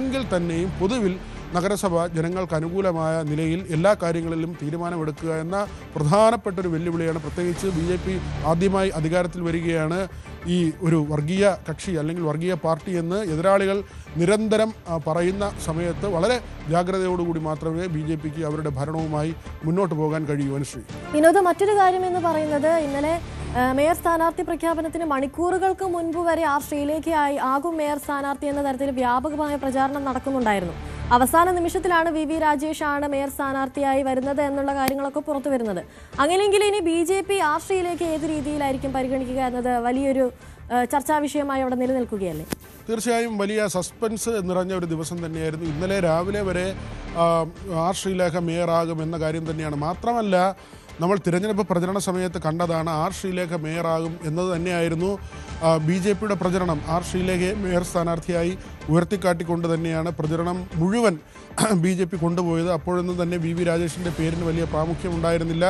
B: എങ്കിൽ തന്നെയും പൊതുവിൽ നഗരസഭ ജനങ്ങൾക്ക് അനുകൂലമായ നിലയിൽ എല്ലാ കാര്യങ്ങളിലും തീരുമാനമെടുക്കുക എന്ന പ്രധാനപ്പെട്ടൊരു വെല്ലുവിളിയാണ്. പ്രത്യേകിച്ച് BJP ആദ്യമായി അധികാരത്തിൽ വരികയാണ്. ഈ ഒരു വർഗീയ കക്ഷി അല്ലെങ്കിൽ വർഗീയ പാർട്ടി എന്ന് എതിരാളികൾ നിരന്തരം പറയുന്ന സമയത്ത് വളരെ ജാഗ്രതയോടുകൂടി മാത്രമേ BJPക്ക് അവരുടെ ഭരണവുമായി മുന്നോട്ട് പോകാൻ കഴിയൂ. അനുശ്രീ,
A: വിനോദ്, മറ്റൊരു കാര്യം എന്ന് പറയുന്നത് ഇന്നലെ മേയർ സ്ഥാനാർത്ഥി പ്രഖ്യാപനത്തിന് മണിക്കൂറുകൾക്ക് മുൻപ് വരെ ശ്രീലേഖ ആകും മേയർ സ്ഥാനാർത്ഥി എന്ന തരത്തിൽ വ്യാപകമായ പ്രചാരണം നടക്കുന്നുണ്ടായിരുന്നു. അവസാന നിമിഷത്തിലാണ് VV രാജേഷ് ആണ് മേയർ സ്ഥാനാർത്ഥിയായി വരുന്നത് എന്നുള്ള കാര്യങ്ങളൊക്കെ പുറത്തു വരുന്നത്. അങ്ങനെയെങ്കിൽ ഇനി BJP ശ്രീലേഖ ഏത് രീതിയിലായിരിക്കും പരിഗണിക്കുക എന്നത് വലിയൊരു ചർച്ചാ വിഷയമായി അവിടെ നിലനിൽക്കുകയല്ലേ?
B: തീർച്ചയായും വലിയ സസ്പെൻസ് നിറഞ്ഞ ഒരു ദിവസം തന്നെയായിരുന്നു. ഇന്നലെ രാവിലെ വരെ ശ്രീലേഖ മേയറാകും എന്ന കാര്യം തന്നെയാണ്. മാത്രമല്ല, നമ്മൾ തിരഞ്ഞെടുപ്പ് പ്രചരണ സമയത്ത് കണ്ടതാണ് ശ്രീലേഖ മേയറാകും എന്നത് തന്നെയായിരുന്നു BJPയുടെ പ്രചരണം. ശ്രീലേഖയെ മേയർ സ്ഥാനാർത്ഥിയായി ഉയർത്തിക്കാട്ടിക്കൊണ്ട് തന്നെയാണ് പ്രചരണം മുഴുവൻ BJP കൊണ്ടുപോയത്. അപ്പോഴൊന്നും തന്നെ VV രാജേഷിൻ്റെ പേരിന് വലിയ പ്രാമുഖ്യം ഉണ്ടായിരുന്നില്ല.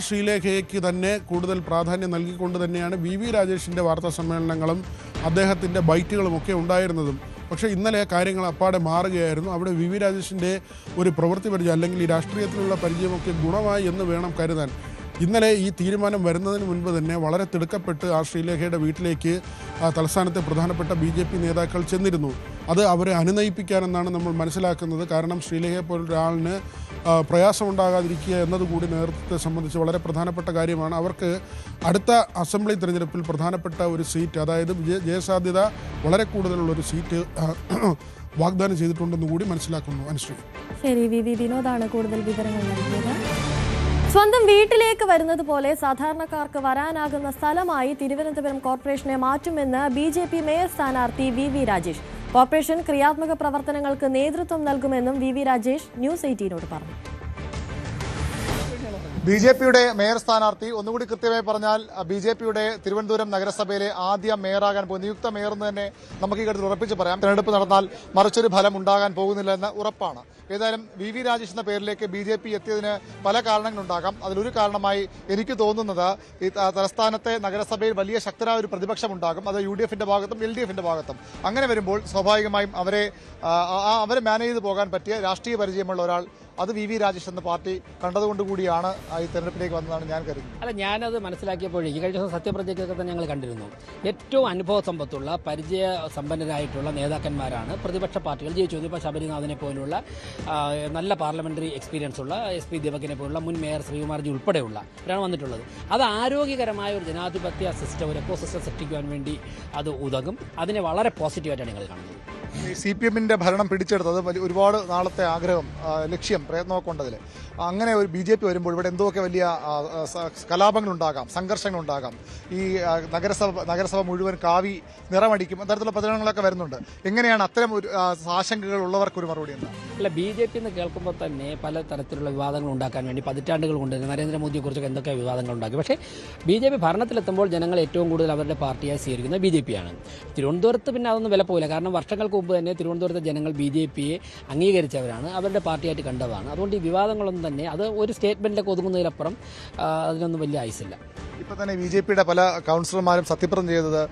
B: ശ്രീലേഖയ്ക്ക് തന്നെ കൂടുതൽ പ്രാധാന്യം നൽകിക്കൊണ്ട് തന്നെയാണ് VV രാജേഷിൻ്റെ വാർത്താ സമ്മേളനങ്ങളും അദ്ദേഹത്തിൻ്റെ ബൈറ്റുകളുമൊക്കെ ഉണ്ടായിരുന്നതും. പക്ഷേ ഇന്നലെ കാര്യങ്ങൾ അപ്പാടെ മാറുകയായിരുന്നു. അവിടെ VV രാജേഷിൻ്റെ ഒരു പ്രവൃത്തി പരിചയം അല്ലെങ്കിൽ ഈ രാഷ്ട്രീയത്തിലുള്ള പരിചയമൊക്കെ ഗുണമായി എന്ന് വേണം കരുതാൻ. ഇന്നലെ ഈ തീരുമാനം വരുന്നതിന് മുൻപ് തന്നെ വളരെ തിടുക്കപ്പെട്ട് ശ്രീലേഖയുടെ വീട്ടിലേക്ക് തലസ്ഥാനത്തെ പ്രധാനപ്പെട്ട BJP നേതാക്കൾ ചെന്നിരുന്നു. അത് അവരെ അനുനയിപ്പിക്കാനെന്നാണ് നമ്മൾ മനസ്സിലാക്കുന്നത്. കാരണം ശ്രീലേഖയെ പോലൊരാളിന് പ്രയാസമുണ്ടാകാതിരിക്കുക എന്നതുകൂടി നേതൃത്വത്തെ സംബന്ധിച്ച് വളരെ പ്രധാനപ്പെട്ട കാര്യമാണ്. അവർക്ക് അടുത്ത അസംബ്ലി തിരഞ്ഞെടുപ്പിൽ പ്രധാനപ്പെട്ട ഒരു സീറ്റ്, അതായത് ജയസാധ്യത വളരെ കൂടുതലുള്ളൊരു സീറ്റ് വാഗ്ദാനം ചെയ്തിട്ടുണ്ടെന്ന് കൂടി മനസ്സിലാക്കുന്നു. അനുശ്രീ,
A: ശരി. VV വിനോദാണ് കൂടുതൽ വിവരങ്ങൾ നൽകിയത്. സ്വന്തം വീട്ടിലേക്ക് വരുന്നത് പോലെ സാധാരണക്കാർക്ക് വരാനാകുന്ന സ്ഥലമായി തിരുവനന്തപുരം കോർപ്പറേഷനെ മാറ്റുമെന്ന് BJP മേയർ സ്ഥാനാർത്ഥി VV രാജേഷ്. കോർപ്പറേഷൻ ക്രിയാത്മക പ്രവർത്തനങ്ങൾക്ക് നേതൃത്വം നൽകുമെന്നും VV രാജേഷ് ന്യൂസ് 18നോട് പറഞ്ഞു.
C: ബി.ജെ.പിയുടെ മേയർ സ്ഥാനാർത്ഥി ഒന്നുകൂടി കൃത്യമായി പറഞ്ഞാൽ ബി.ജെ.പിയുടെ തിരുവനന്തപുരം നഗരസഭയിലെ ആദ്യ മേയറാകാൻ പോകും നിയുക്ത മേയർ എന്ന് തന്നെ നമുക്ക് ഈ ഘട്ടത്തിൽ ഉറപ്പിച്ച് പറയാം. തെരഞ്ഞെടുപ്പ് നടന്നാൽ മറിച്ചൊരു ഫലം ഉണ്ടാകാൻ പോകുന്നില്ലെന്ന് ഉറപ്പാണ്. ഏതായാലും വി രാജേഷ് എന്ന പേരിലേക്ക് ബി.ജെ.പി എത്തിയതിന് പല കാരണങ്ങളുണ്ടാകാം. അതിലൊരു കാരണമായി എനിക്ക് തോന്നുന്നത് ഈ തലസ്ഥാനത്തെ നഗരസഭയിൽ വലിയ ശക്തരായ ഒരു പ്രതിപക്ഷമുണ്ടാകും. അത് UDF-ന്റെ ഭാഗത്തും LDF-ന്റെ ഭാഗത്തും. അങ്ങനെ വരുമ്പോൾ സ്വാഭാവികമായും അവരെ മാനേജ് ചെയ്ത് പോകാൻ പറ്റിയ രാഷ്ട്രീയ പരിചയമുള്ള ഒരാൾ അത് വി രാജേഷ് എന്ന പാർട്ടി കണ്ടതുകൊണ്ടുകൂടിയാണ് ഈ തെരഞ്ഞെടുപ്പിലേക്ക് വന്നതാണ് ഞാൻ കരുതുന്നത്.
D: അല്ല, ഞാനത് മനസ്സിലാക്കിയപ്പോഴേക്ക് കഴിഞ്ഞ ദിവസം സത്യപ്രതിജ്ഞയൊക്കെ തന്നെ ഞങ്ങൾ കണ്ടിരുന്നു. ഏറ്റവും അനുഭവ സമ്പത്തുള്ള പരിചയ സമ്പന്നരായിട്ടുള്ള നേതാക്കന്മാരാണ് പ്രതിപക്ഷ പാർട്ടികൾ ജയിച്ചു. ഇപ്പോൾ ശബരിനാഥിനെ പോലുള്ള നല്ല പാർലമെന്ററി എക്സ്പീരിയൻസ് ഉള്ള SP ദീപകിനെ പോലുള്ള മുൻ മേയർ ശ്രീകുമാർജി ഉൾപ്പെടെയുള്ളവരാണ് വന്നിട്ടുള്ളത്. അത് ആരോഗ്യകരമായ ഒരു ജനാധിപത്യ സിസ്റ്റം, ഒരു എക്കോ സിസ്റ്റം സൃഷ്ടിക്കുവാൻ വേണ്ടി അത് ഉതകും. അതിനെ വളരെ പോസിറ്റീവായിട്ടാണ് ഞങ്ങൾ കാണുന്നത്.
C: CPM-ന്റെ ഭരണം പിടിച്ചെടുത്തത് ഒരുപാട് നാളത്തെ ആഗ്രഹം, ലക്ഷ്യം, പ്രയത്നമൊക്കെ ഉണ്ടതിൽ. അങ്ങനെ ഒരു BJP വരുമ്പോൾ ഇവിടെ എന്തൊക്കെ വലിയ കലാപങ്ങളുണ്ടാകാം, സംഘർഷങ്ങളുണ്ടാകാം. ഈ നഗരസഭ മുഴുവൻ കാവി നിറമടിക്കും, അത്തരത്തിലുള്ള പ്രചരണങ്ങളൊക്കെ വരുന്നുണ്ട്. എങ്ങനെയാണ് അത്തരം ഒരു ആശങ്കകൾ ഉള്ളവർക്കൊരു മറുപടി എന്താ?
D: അല്ല, BJP എന്ന് കേൾക്കുമ്പോൾ തന്നെ പല തരത്തിലുള്ള വിവാദങ്ങൾ ഉണ്ടാക്കാൻ വേണ്ടി പതിറ്റാണ്ടുകൾ കൊണ്ട് നരേന്ദ്രമോദിയെക്കുറിച്ചൊക്കെ എന്തൊക്കെ വിവാദങ്ങൾ ഉണ്ടാക്കി. പക്ഷേ BJP ഭരണത്തിലെത്തുമ്പോൾ ജനങ്ങൾ ഏറ്റവും കൂടുതൽ അവരുടെ പാർട്ടിയായി സ്വീകരിക്കുന്നത് BJP-യാണ്. തിരുവനന്തപുരത്ത് പിന്നെ അതൊന്നും വില പോയില്ല. കാരണം വർഷങ്ങൾക്ക് മുമ്പ് തന്നെ തിരുവനന്തപുരത്തെ ജനങ്ങൾ BJP-യെ അംഗീകരിച്ചവരാണ്, അവരുടെ പാർട്ടിയായിട്ട് കണ്ടതാണ്. അതുകൊണ്ട് ഈ വിവാദങ്ങളൊന്നും തന്നെ അത് ഒരു സ്റ്റേറ്റ്മെന്റിലേക്ക് ഒതുങ്ങുന്നതിലപ്പുറം അതിനൊന്നും വലിയ ആയുസില്ല.
C: ഇപ്പം തന്നെ BJP-യുടെ പല കൗൺസിലർമാരും സത്യപ്രതിജ്ഞ ചെയ്തത്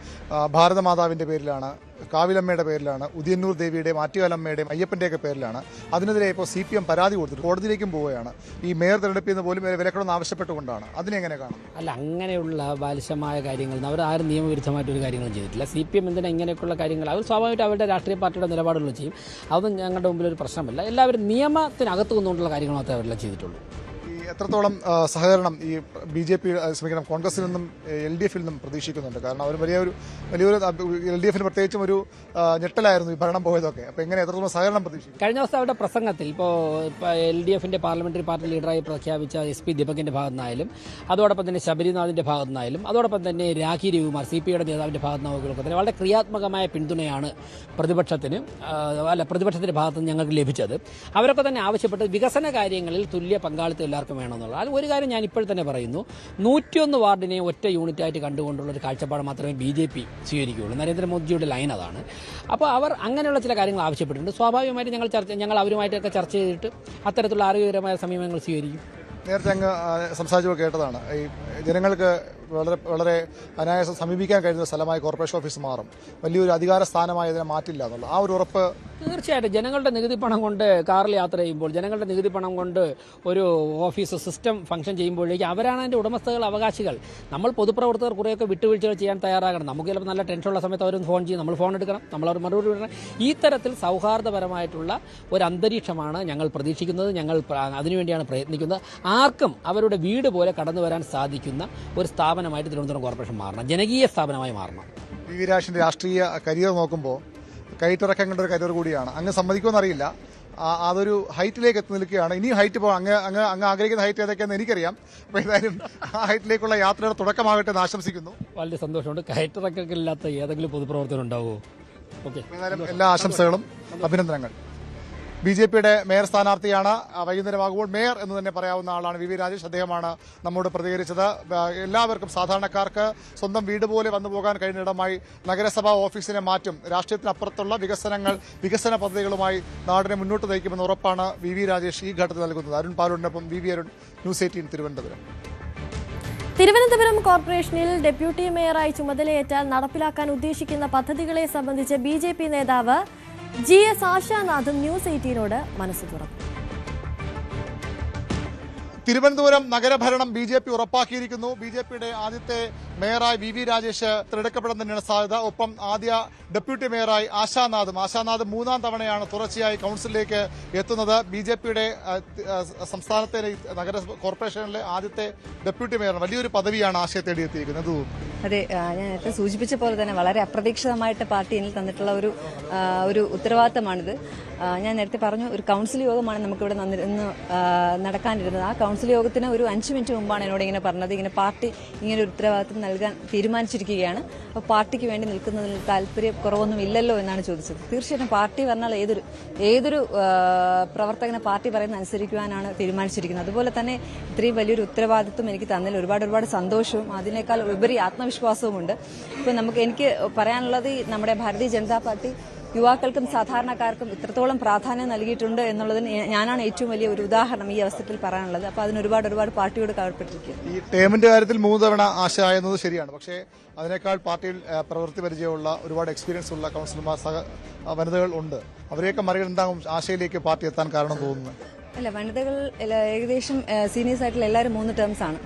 C: ഭാരതമാതാവിൻ്റെ പേരിലാണ്, കാവിലമ്മയുടെ പേരിലാണ്, ഉദിയന്നൂർ ദേവിയുടെയും ആറ്റുകാലമ്മയുടെയും അയ്യപ്പൻ്റെയൊക്കെ പേരിലാണ്. അതിനെതിരെ ഇപ്പോൾ CPM പരാതി കൊടുത്തിട്ട് കോടതിയിലേക്കും പോവുകയാണ്. ഈ മേയർ തെരഞ്ഞെടുപ്പിൽ നിന്ന് പോലും വിലക്കണമെന്ന് ആവശ്യപ്പെട്ടുകൊണ്ടാണ്. അതിനെങ്ങനെ കാണും?
D: അല്ല, അങ്ങനെയുള്ള ബാലിശമായ കാര്യങ്ങൾ അവർ ആരും നിയമവിരുദ്ധമായിട്ടൊരു കാര്യങ്ങളും ചെയ്തിട്ടില്ല. CPM എന്തിനാ ഇങ്ങനെയൊക്കെയുള്ള കാര്യങ്ങൾ? അവർ സ്വാഭാവികമായിട്ട് അവരുടെ രാഷ്ട്രീയ പാർട്ടിയുടെ നിലപാടുകൾ ചെയ്യും. അതൊന്നും ഞങ്ങളുടെ മുമ്പിൽ ഒരു പ്രശ്നമല്ല. എല്ലാവരും നിയമത്തിനകത്ത് നിന്നുകൊണ്ടുള്ള കാര്യങ്ങൾ മാത്രമേ അവരെല്ലാം ചെയ്തിട്ടുള്ളൂ.
C: എത്രത്തോളം സഹകരണം ഈ BJP കോൺഗ്രസിൽ നിന്നും LDF-ൽ നിന്നും പ്രതീക്ഷിക്കുന്നുണ്ട്? കാരണം അവർ വലിയൊരു LDF-ന് പ്രത്യേകിച്ചും ഒരു ഞെട്ടലായിരുന്നു ഈ ഭരണം പോയതൊക്കെ. അപ്പോൾ എങ്ങനെ എത്രത്തോളം സഹകരണം പ്രതീക്ഷിക്കും?
D: കഴിഞ്ഞ ദിവസം അവരുടെ പ്രസംഗത്തിൽ ഇപ്പോൾ LDF-ന്റെ പാർലമെന്ററി പാർട്ടി ലീഡറായി പ്രഖ്യാപിച്ച SP ദീപകിന്റെ ഭാഗത്തുനിന്നായാലും, അതോടൊപ്പം തന്നെ ശബരിനാഥിന്റെ ഭാഗത്തുനിന്നായാലും, അതോടൊപ്പം തന്നെ രാഖി രവികുമാർ CPI-യുടെ നേതാവിന്റെ ഭാഗത്തുനിന്നൊക്കെ തന്നെ വളരെ ക്രിയാത്മകമായ പിന്തുണയാണ് പ്രതിപക്ഷത്തിന്റെ ഭാഗത്തുനിന്ന് ഞങ്ങൾക്ക് ലഭിച്ചത്. അവരൊക്കെ തന്നെ ആവശ്യപ്പെട്ട് വികസന കാര്യങ്ങളിൽ തുല്യ പങ്കാളിത്തം എല്ലാവർക്കും വേണമെന്നുള്ളത്. അത് ഒരു കാര്യം ഞാൻ ഇപ്പോൾ തന്നെ പറയുന്നു, 101 വാർഡിനെ ഒറ്റ യൂണിറ്റായിട്ട് കണ്ടുകൊണ്ടുള്ള ഒരു കാഴ്ചപ്പാട് മാത്രമേ BJP സ്വീകരിക്കുകയുള്ളൂ. നരേന്ദ്രമോദിയുടെ ലൈൻ അതാണ്. അപ്പോൾ അവർ അങ്ങനെയുള്ള ചില കാര്യങ്ങൾ ആവശ്യപ്പെട്ടിട്ടുണ്ട്. സ്വാഭാവികമായിട്ട് ഞങ്ങൾ അവരുമായിട്ടൊക്കെ ചർച്ച ചെയ്തിട്ട് അത്തരത്തിലുള്ള ആരോഗ്യകരമായ സമീപനങ്ങൾ സ്വീകരിക്കും.
C: നേരത്തെ അങ്ങ് സംസാരിച്ചപ്പോൾ കേട്ടതാണ്, ഈ ജനങ്ങൾക്ക് വളരെ അനായാസം സമീപിക്കാൻ കഴിയുന്ന സ്ഥലമായി കോർപ്പറേഷൻ ഓഫീസ് മാറും, വലിയൊരു അധികാര സ്ഥാനമായി അതിനെ മാറ്റില്ല എന്നുള്ള ആ ഒരു ഉറപ്പ്.
D: തീർച്ചയായിട്ടും ജനങ്ങളുടെ നികുതി പണം കൊണ്ട് കാറിൽ യാത്ര ചെയ്യുമ്പോൾ, ജനങ്ങളുടെ നികുതി പണം കൊണ്ട് ഒരു ഓഫീസ് സിസ്റ്റം ഫംഗ്ഷൻ ചെയ്യുമ്പോഴേക്ക് അവരാണ് അതിൻ്റെ ഉടമസ്ഥകൾ, അവകാശികൾ. നമ്മൾ പൊതുപ്രവർത്തകർ കുറേയൊക്കെ വിട്ടുവീഴ്ചകൾ ചെയ്യാൻ തയ്യാറാകണം. നമുക്ക് ചിലപ്പോൾ നല്ല ടെൻഷനുള്ള സമയത്ത് അവരൊന്ന് ഫോൺ ചെയ്യും, നമ്മൾ ഫോൺ എടുക്കണം, നമ്മൾ അവർ മറുപടി വിടണം. ഈ തരത്തിൽ സൗഹാർദ്ദപരമായിട്ടുള്ള ഒരു അന്തരീക്ഷമാണ് ഞങ്ങൾ പ്രതീക്ഷിക്കുന്നത്. ഞങ്ങൾ അതിനുവേണ്ടിയാണ് പ്രയത്നിക്കുന്നത്. ആർക്കും അവരുടെ വീട് പോലെ കടന്നു വരാൻ സാധിക്കുന്ന ഒരു സ്ഥാപനമായിട്ട് തിരുവനന്തപുരം കോർപ്പറേഷൻ മാറണം, ജനകീയ സ്ഥാപനമായി മാറണം.
C: വി രാജേഷിന്റെ രാഷ്ട്രീയ കരിയർ നോക്കുമ്പോൾ കയറ്റിറക്കം കണ്ട ഒരു കരിയർ കൂടിയാണ്. അങ്ങ് സമ്മതിക്കുമെന്നറിയില്ല, അതൊരു ഹൈറ്റിലേക്ക് എത്തി നിൽക്കുകയാണ്. ഇനിയും ഹൈറ്റ് പോകാം. അങ്ങ് ആഗ്രഹിക്കുന്ന ഹൈറ്റ് ഏതൊക്കെയാണെന്ന് എനിക്കറിയാം. അപ്പോൾ ഏതായാലും ആ ഹൈറ്റിലേക്കുള്ള യാത്രയുടെ തുടക്കമാകട്ടെ എന്ന് ആശംസിക്കുന്നു.
D: വളരെ സന്തോഷമുണ്ട്. കയറ്റിറക്കമില്ലാത്ത ഏതെങ്കിലും പൊതുപ്രവർത്തനം ഉണ്ടാവുമോ? ഓക്കെ,
C: ഏതായാലും എല്ലാ ആശംസകളും, അഭിനന്ദനങ്ങൾ. BJP-യുടെ മേയർ സ്ഥാനാർത്ഥിയാണ്. വൈകുന്നേരമാകുമ്പോൾ മേയർ എന്ന് തന്നെ പറയാവുന്ന ആളാണ് വി രാജേഷ്. അദ്ദേഹമാണ് നമ്മോട് പ്രതികരിച്ചത്. എല്ലാവർക്കും, സാധാരണക്കാർക്ക് സ്വന്തം വീട് പോലെ വന്നു പോകാൻ കഴിയുന്നിടമായി നഗരസഭാ ഓഫീസിനെ മാറ്റും, രാഷ്ട്രീയത്തിനപ്പുറത്തുള്ള വികസന പദ്ധതികളുമായി നാടിനെ മുന്നോട്ട് നയിക്കുമെന്ന ഉറപ്പാണ് വി രാജേഷ് ഈ ഘട്ടത്തിൽ നൽകുന്നത്. അരുൺ പാലൂരിനൊപ്പം വി അരുൺ, ന്യൂസ് 18 തിരുവനന്തപുരം.
A: തിരുവനന്തപുരം കോർപ്പറേഷനിൽ ഡെപ്യൂട്ടി മേയറായി ചുമതലയേറ്റാൽ നടപ്പിലാക്കാൻ ഉദ്ദേശിക്കുന്ന പദ്ധതികളെ സംബന്ധിച്ച് BJP നേതാവ് GS ആശാനാഥും ന്യൂസ് 18നോട് മനസ്സ് തുറന്നു.
C: തിരുവനന്തപുരം നഗരഭരണം BJP ഉറപ്പാക്കിയിരിക്കുന്നു. BJP-യുടെ ആദ്യത്തെ മേയറായി വി രാജേഷ് തിരഞ്ഞെടുക്കപ്പെടുന്നതിനാണ് സാധ്യത. ഒപ്പം ആദ്യ ഡെപ്യൂട്ടി മേയറായി ആശാനാഥ് 3-ാം തവണയാണ് തുടർച്ചയായി കൗൺസിലിലേക്ക് എത്തുന്നത്. BJP-യുടെ സംസ്ഥാനത്തെ കോർപ്പറേഷനിലെ ആദ്യത്തെ ഡെപ്യൂട്ടി മേയറാണ്. വലിയൊരു പദവിയാണ് ആശയെ തേടിയെത്തിയിരിക്കുന്നത്.
E: അതെ, ഞാൻ നേരത്തെ സൂചിപ്പിച്ച പോലെ തന്നെ വളരെ അപ്രതീക്ഷിതമായിട്ട് പാർട്ടി എന്നിൽ തന്നിട്ടുള്ള ഒരു ഉത്തരവാദിത്തമാണിത്. ഞാൻ നേരത്തെ പറഞ്ഞു, ഒരു കൗൺസിൽ യോഗമാണ് നമുക്കിവിടെ ഇന്ന് നടക്കാനിരുന്നത്. ആ കൗൺസിൽ യോഗത്തിന് ഒരു 5 മിനിറ്റ് മുമ്പാണ് എന്നോട് ഇങ്ങനെ പറഞ്ഞത്, ഇങ്ങനെ പാർട്ടി ഇങ്ങനെ ഒരു ഉത്തരവാദിത്തം നൽകാൻ തീരുമാനിച്ചിരിക്കുകയാണ്. അപ്പോൾ പാർട്ടിക്ക് വേണ്ടി നിൽക്കുന്നതിൽ താല്പര്യം കുറവൊന്നും ഇല്ലല്ലോ എന്നാണ് ചോദിച്ചത്. തീർച്ചയായിട്ടും പാർട്ടി പറഞ്ഞാൽ ഏതൊരു പ്രവർത്തകനെ പാർട്ടി പറയുന്നത് അനുസരിക്കുവാനാണ് തീരുമാനിച്ചിരിക്കുന്നത്. അതുപോലെ തന്നെ ഇത്രയും വലിയൊരു ഉത്തരവാദിത്വം എനിക്ക് തന്നതിൽ ഒരുപാട് സന്തോഷവും അതിനേക്കാൾ ഉപരി ആത്മവിശ്വാസവുമുണ്ട്. ഇപ്പോൾ എനിക്ക് പറയാനുള്ളത്, നമ്മുടെ ഭാരതീയ ജനതാ പാർട്ടി യുവാക്കൾക്കും സാധാരണക്കാർക്കും ഇത്രത്തോളം പ്രാധാന്യം നൽകിയിട്ടുണ്ട് എന്നുള്ളതിന് ഞാനാണ് ഏറ്റവും വലിയ ഒരു ഉദാഹരണം ഈ അവസരത്തിൽ പറയാനുള്ളത്. അപ്പോൾ അതിന് ഒരുപാട് പാർട്ടിയോട് കടപ്പെട്ടിരിക്കുക.
C: ഈ ടേമിന്റെ കാര്യത്തിൽ 3 തവണ ആശയായെന്നത് ശരിയാണ്. പക്ഷേ അതിനേക്കാൾ പാർട്ടിയിൽ പ്രവൃത്തി പരിചയമുള്ള ഒരുപാട് എക്സ്പീരിയൻസ് ഉള്ള കൗൺസിലർമാർ വനിതകൾ ഉണ്ട്. അവരെയൊക്കെ മറികടന്നാകും ആശയിലേക്ക് പാർട്ടി എത്താൻ കാരണം തോന്നുന്നത്.
E: അല്ല, വനിതകൾ ഏകദേശം സീനിയേഴ്സ് ആയിട്ടുള്ള എല്ലാവരും 3 ടേംസ് ആണ്.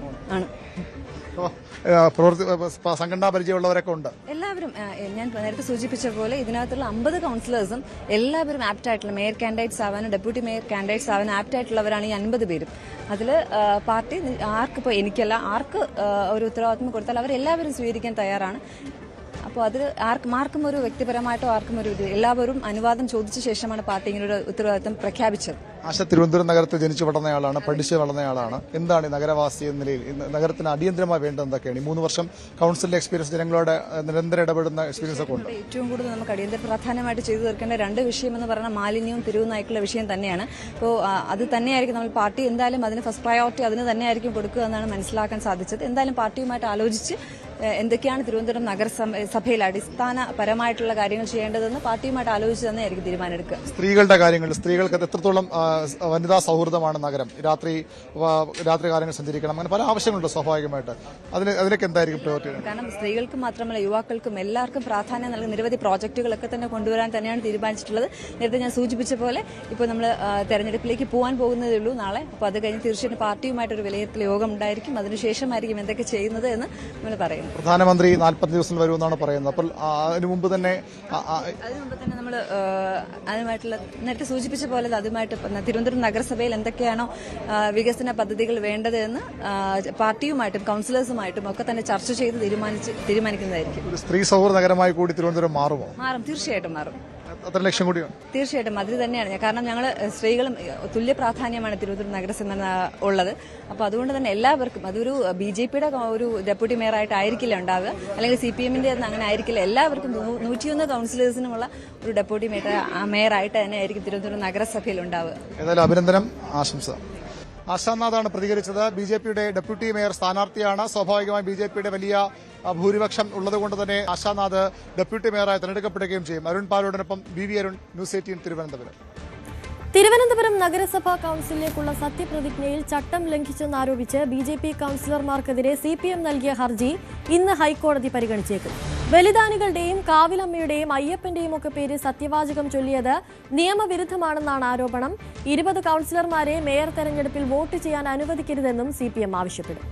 C: സംഘടനാ പരിചയമുള്ളവരൊക്കെ ഉണ്ട്.
E: എല്ലാവരും ഞാൻ നേരത്തെ സൂചിപ്പിച്ച പോലെ ഇതിനകത്തുള്ള 50 കൗൺസിലേഴ്സും എല്ലാവരും ആപ്റ്റ് ആയിട്ടുള്ള മേയർ കാൻഡിഡേറ്റ്സ് ആവാനും ഡെപ്യൂട്ടി മേയർ കാൻഡിഡേറ്റ്സ് ആവാനും ആപ്റ്റ് ആയിട്ടുള്ളവരാണ് ഈ 50 പേരും. അതിൽ പാർട്ടി ആർക്കിപ്പോൾ എനിക്കല്ല ആർക്ക് ഒരു ഉത്തരവാദിത്വം കൊടുത്താൽ അവരെല്ലാവരും സ്വീകരിക്കാൻ തയ്യാറാണ്. അപ്പോൾ അതിൽ ആർക്കും ഒരു വ്യക്തിപരമായിട്ടോ ആർക്കും എല്ലാവരും അനുവാദം ചോദിച്ച ശേഷമാണ് പാർട്ടി ഇങ്ങനൊരു ഉത്തരവാദിത്വം പ്രഖ്യാപിച്ചത്.
C: ആശ തിരുവനന്തപുരം നഗരത്തിൽ ജനിച്ചു വളർന്നയാളാണ്, പഠിച്ചു വളർന്നയാളാണ്. എന്താണ് ഈ നഗരവാസി എന്ന നിലയിൽ നഗരത്തിന് അടിയന്തരമായി വേണ്ടത് എന്തൊക്കെയാണ്? ഈ 3 വർഷം കൗൺസിലിന്റെ എക്സ്പീരിയൻസ്, ജനങ്ങളോട് നിരന്തരം ഇടപെടുന്ന എക്സ്പീരിയൻസ് ഒക്കെ ഉണ്ട്.
E: ഏറ്റവും കൂടുതൽ നമുക്ക് അടിയന്തര പ്രാധാന്യമായിട്ട് ചെയ്തു തീർക്കേണ്ട 2 വിഷയമെന്ന് പറഞ്ഞാൽ മാലിന്യവും തെരുവും നായ്ക്കളുടെ വിഷയം തന്നെയാണ്. അപ്പോൾ അത് തന്നെയായിരിക്കും നമ്മൾ പാർട്ടി എന്തായാലും അതിന് ഫസ്റ്റ് പ്രയോറിറ്റി അതിന് തന്നെയായിരിക്കും കൊടുക്കുക എന്നാണ് മനസ്സിലാക്കാൻ സാധിച്ചത്. എന്തായാലും പാർട്ടിയുമായിട്ട് ആലോചിച്ച് എന്തൊക്കെയാണ് തിരുവനന്തപുരം നഗരസഭയിൽ അടിസ്ഥാനപരമായിട്ടുള്ള കാര്യങ്ങൾ ചെയ്യേണ്ടതെന്ന് പാർട്ടിയുമായിട്ട് ആലോചിച്ച് തന്നെയായിരിക്കും തീരുമാനമെടുക്കുക.
C: സ്ത്രീകളുടെ കാര്യങ്ങൾ, സ്ത്രീകൾക്ക് എത്രത്തോളം വനിതാ സൗഹൃദമാണ് നഗരം? രാത്രി കാലങ്ങൾ സഞ്ചരിക്കണം, അങ്ങനെ പല ആവശ്യങ്ങളുണ്ട് സ്വാഭാവികമായിട്ട്. അതിനൊക്കെ എന്തായിരിക്കും പ്രയോറിറ്റി?
E: കാരണം സ്ത്രീകൾക്കും മാത്രമല്ല യുവാക്കൾക്കും എല്ലാവർക്കും പ്രാധാന്യം നൽകുന്ന നിരവധി പ്രോജക്റ്റുകളൊക്കെ തന്നെ കൊണ്ടുവരാൻ തന്നെയാണ് തീരുമാനിച്ചിട്ടുള്ളത്. നേരത്തെ ഞാൻ സൂചിപ്പിച്ച പോലെ ഇപ്പോൾ നമ്മൾ തെരഞ്ഞെടുപ്പിലേക്ക് പോകാൻ പോകുന്നതേ ഉള്ളൂ നാളെ. അപ്പോൾ അത് കഴിഞ്ഞ് തീർച്ചയായിട്ടും പാർട്ടിയുമായിട്ടൊരു വിലയിരുത്തൽ യോഗം ഉണ്ടായിരിക്കും. അതിനുശേഷമായിരിക്കും എന്തൊക്കെ ചെയ്യുന്നത് എന്ന് നമ്മൾ പറയുന്നത്.
C: പ്രധാനമന്ത്രി 40 ദിവസം വരുമെന്നാണ് പറയുന്നത്. അപ്പോൾ അതിനു മുമ്പ് തന്നെ
E: നമ്മൾ അതുമായിട്ടുള്ള നേരത്തെ സൂചിപ്പിച്ച പോലെ അതുമായിട്ട് തിരുവനന്തപുരം നഗരസഭയിൽ എന്തൊക്കെയാണോ വികസന പദ്ധതികൾ വേണ്ടതെന്ന് പാർട്ടിയുമായിട്ടും കൗൺസിലേഴ്സുമായിട്ടും ഒക്കെ തന്നെ ചർച്ച ചെയ്ത് തീരുമാനിക്കുന്നതായിരിക്കും.
C: ഒരു സ്ത്രീ സൗഹൃദ നഗരമായി കൂടി തിരുവനന്തപുരം മാറുമോ?
E: മാറും, തീർച്ചയായിട്ടും മാറും.
C: അത്ര ലക്ഷ്യം കൂടിയാണ്.
E: തീർച്ചയായിട്ടും അതിൽ തന്നെയാണ്. കാരണം ഞങ്ങൾ സ്ത്രീകളും തുല്യ പ്രാധാന്യമാണ് തിരുവനന്തപുരം നഗരസഭ ഉള്ളത്. അപ്പോൾ അതുകൊണ്ട് തന്നെ എല്ലാവർക്കും അതൊരു BJPയുടെ ഒരു ഡെപ്യൂട്ടി മേയറായിട്ട് ആയിരിക്കില്ല ഉണ്ടാവുക, അല്ലെങ്കിൽ CPMന്റെ അങ്ങനെ ആയിരിക്കില്ല. എല്ലാവർക്കും 101 കൗൺസിലേഴ്സിനുമുള്ള ഒരു ഡെപ്യൂട്ടി മേയറായിട്ട് തന്നെ ആയിരിക്കും തിരുവനന്തപുരം നഗരസഭയിൽ ഉണ്ടാവുക.
C: ഏതായാലും അഭിനന്ദനം, ആശംസ. ആശാനാഥാണ് പ്രതികരിച്ചത്. BJPയുടെ ഡെപ്യൂട്ടി മേയർ സ്ഥാനാർത്ഥിയാണ്. സ്വാഭാവികമായി BJPയുടെ വലിയ ഭൂരിപക്ഷം ഉള്ളതുകൊണ്ട് തന്നെ ആശാനാഥ് ഡെപ്യൂട്ടി മേയറായി തെരഞ്ഞെടുക്കപ്പെടുകയും ചെയ്യും. അരുൺ പാലോടിനൊപ്പം BV അരുൺ, ന്യൂസ് 18 തിരുവനന്തപുരം.
A: തിരുവനന്തപുരം നഗരസഭാ കൌൺസിലിലേക്കുള്ള സത്യപ്രതിജ്ഞയിൽ ചട്ടം ലംഘിച്ചെന്നാരോപിച്ച് BJP കൌൺസിലർമാർക്കെതിരെ CPM നൽകിയ ഹർജി ഇന്ന് ഹൈക്കോടതി പരിഗണിച്ചേക്കും. ബലിദാനികളുടെയും കാവിലമ്മയുടെയും അയ്യപ്പന്റെയും ഒക്കെ പേര് സത്യവാചകം ചൊല്ലിയത് നിയമവിരുദ്ധമാണെന്നാണ് ആരോപണം. 20 കൌൺസിലർമാരെ മേയർ തെരഞ്ഞെടുപ്പിൽ വോട്ട് ചെയ്യാൻ അനുവദിക്കരുതെന്നും CPM ആവശ്യപ്പെടും.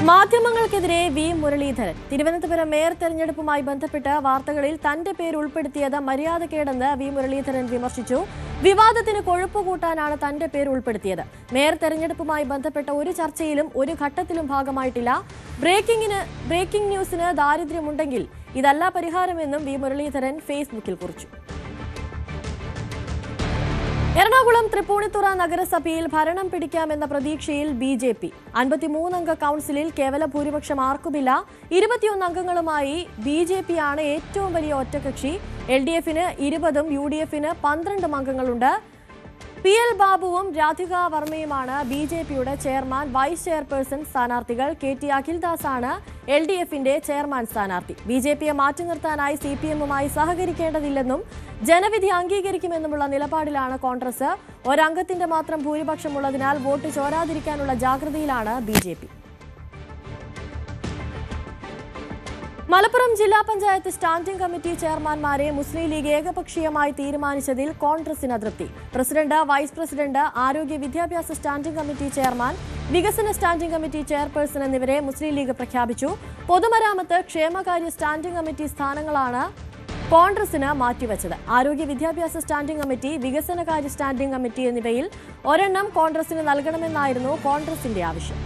A: മാധ്യമങ്ങൾക്കെതിരെ V മുരളീധരൻ. തിരുവനന്തപുരം മേയർ തെരഞ്ഞെടുപ്പുമായി ബന്ധപ്പെട്ട് വാർത്തകളിൽ തന്റെ പേര് ഉൾപ്പെടുത്തിയത് മര്യാദക്കേടെന്ന് V മുരളീധരൻ വിമർശിച്ചു. വിവാദത്തിന് കൊഴുപ്പ് കൂട്ടാനാണ് തന്റെ പേര് ഉൾപ്പെടുത്തിയത്. മേയർ തെരഞ്ഞെടുപ്പുമായി ബന്ധപ്പെട്ട ഒരു ചർച്ചയിലും ഒരു ഘട്ടത്തിലും ഭാഗമായിട്ടില്ല. ബ്രേക്കിംഗ് ന്യൂസിന് ദാരിദ്ര്യമുണ്ടെങ്കിൽ ഇതല്ല പരിഹാരമെന്നും V മുരളീധരൻ ഫേസ്ബുക്കിൽ കുറിച്ചു. എറണാകുളം തൃപ്പൂണിത്തുറ നഗരസഭയിൽ ഭരണം പിടിക്കാമെന്ന പ്രതീക്ഷയിൽ BJP. 53 അംഗ കൌൺസിലിൽ കേവല ഭൂരിപക്ഷം ആർക്കുമില്ല. 21 അംഗങ്ങളുമായി BJP ആണ് ഏറ്റവും വലിയ ഒറ്റകക്ഷി. LDFന് 20ഉം UDFന് 12 അംഗങ്ങളുണ്ട്. PL ബാബുവും രാധിക വർമ്മയുമാണ് BJPയുടെ ചെയർമാൻ വൈസ് ചെയർപേഴ്സൺ സ്ഥാനാർത്ഥികൾ. KT അഖിൽദാസാണ് LDFന്റെ ചെയർമാൻ സ്ഥാനാർത്ഥി. BJPയെ മാറ്റി നിർത്താനായി CPMുമായി സഹകരിക്കേണ്ടതില്ലെന്നും ജനവിധി അംഗീകരിക്കുമെന്നുമുള്ള നിലപാടിലാണ് കോൺഗ്രസ്. ഒരംഗത്തിന്റെ മാത്രം ഭൂരിപക്ഷമുള്ളതിനാൽ വോട്ട് ചോരാതിരിക്കാനുള്ള ജാഗ്രതയിലാണ് BJP. മലപ്പുറം ജില്ലാ പഞ്ചായത്ത് സ്റ്റാൻഡിംഗ് കമ്മിറ്റി ചെയർമാൻമാരെ മുസ്ലിം ലീഗ് ഏകപക്ഷീയമായി തീരുമാനിച്ചതിൽ കോൺഗ്രസിന് അതൃപ്തി. പ്രസിഡന്റ്, വൈസ് പ്രസിഡന്റ്, ആരോഗ്യ വിദ്യാഭ്യാസ സ്റ്റാൻഡിംഗ് കമ്മിറ്റി ചെയർമാൻ, വികസന സ്റ്റാൻഡിംഗ് കമ്മിറ്റി ചെയർപേഴ്സൺ എന്നിവരെ മുസ്ലിം ലീഗ് പ്രഖ്യാപിച്ചു. പൊതുമരാമത്ത്, ക്ഷേമകാര്യ സ്റ്റാൻഡിംഗ് കമ്മിറ്റി സ്ഥാനങ്ങളാണ് കോൺഗ്രസിന് മാറ്റിവച്ചത്. ആരോഗ്യ വിദ്യാഭ്യാസ സ്റ്റാൻഡിംഗ് കമ്മിറ്റി, വികസനകാര്യ സ്റ്റാൻഡിംഗ് കമ്മിറ്റി എന്നിവയിൽ ഒരെണ്ണം കോൺഗ്രസിന് നൽകണമെന്നായിരുന്നു കോൺഗ്രസിന്റെ ആവശ്യം.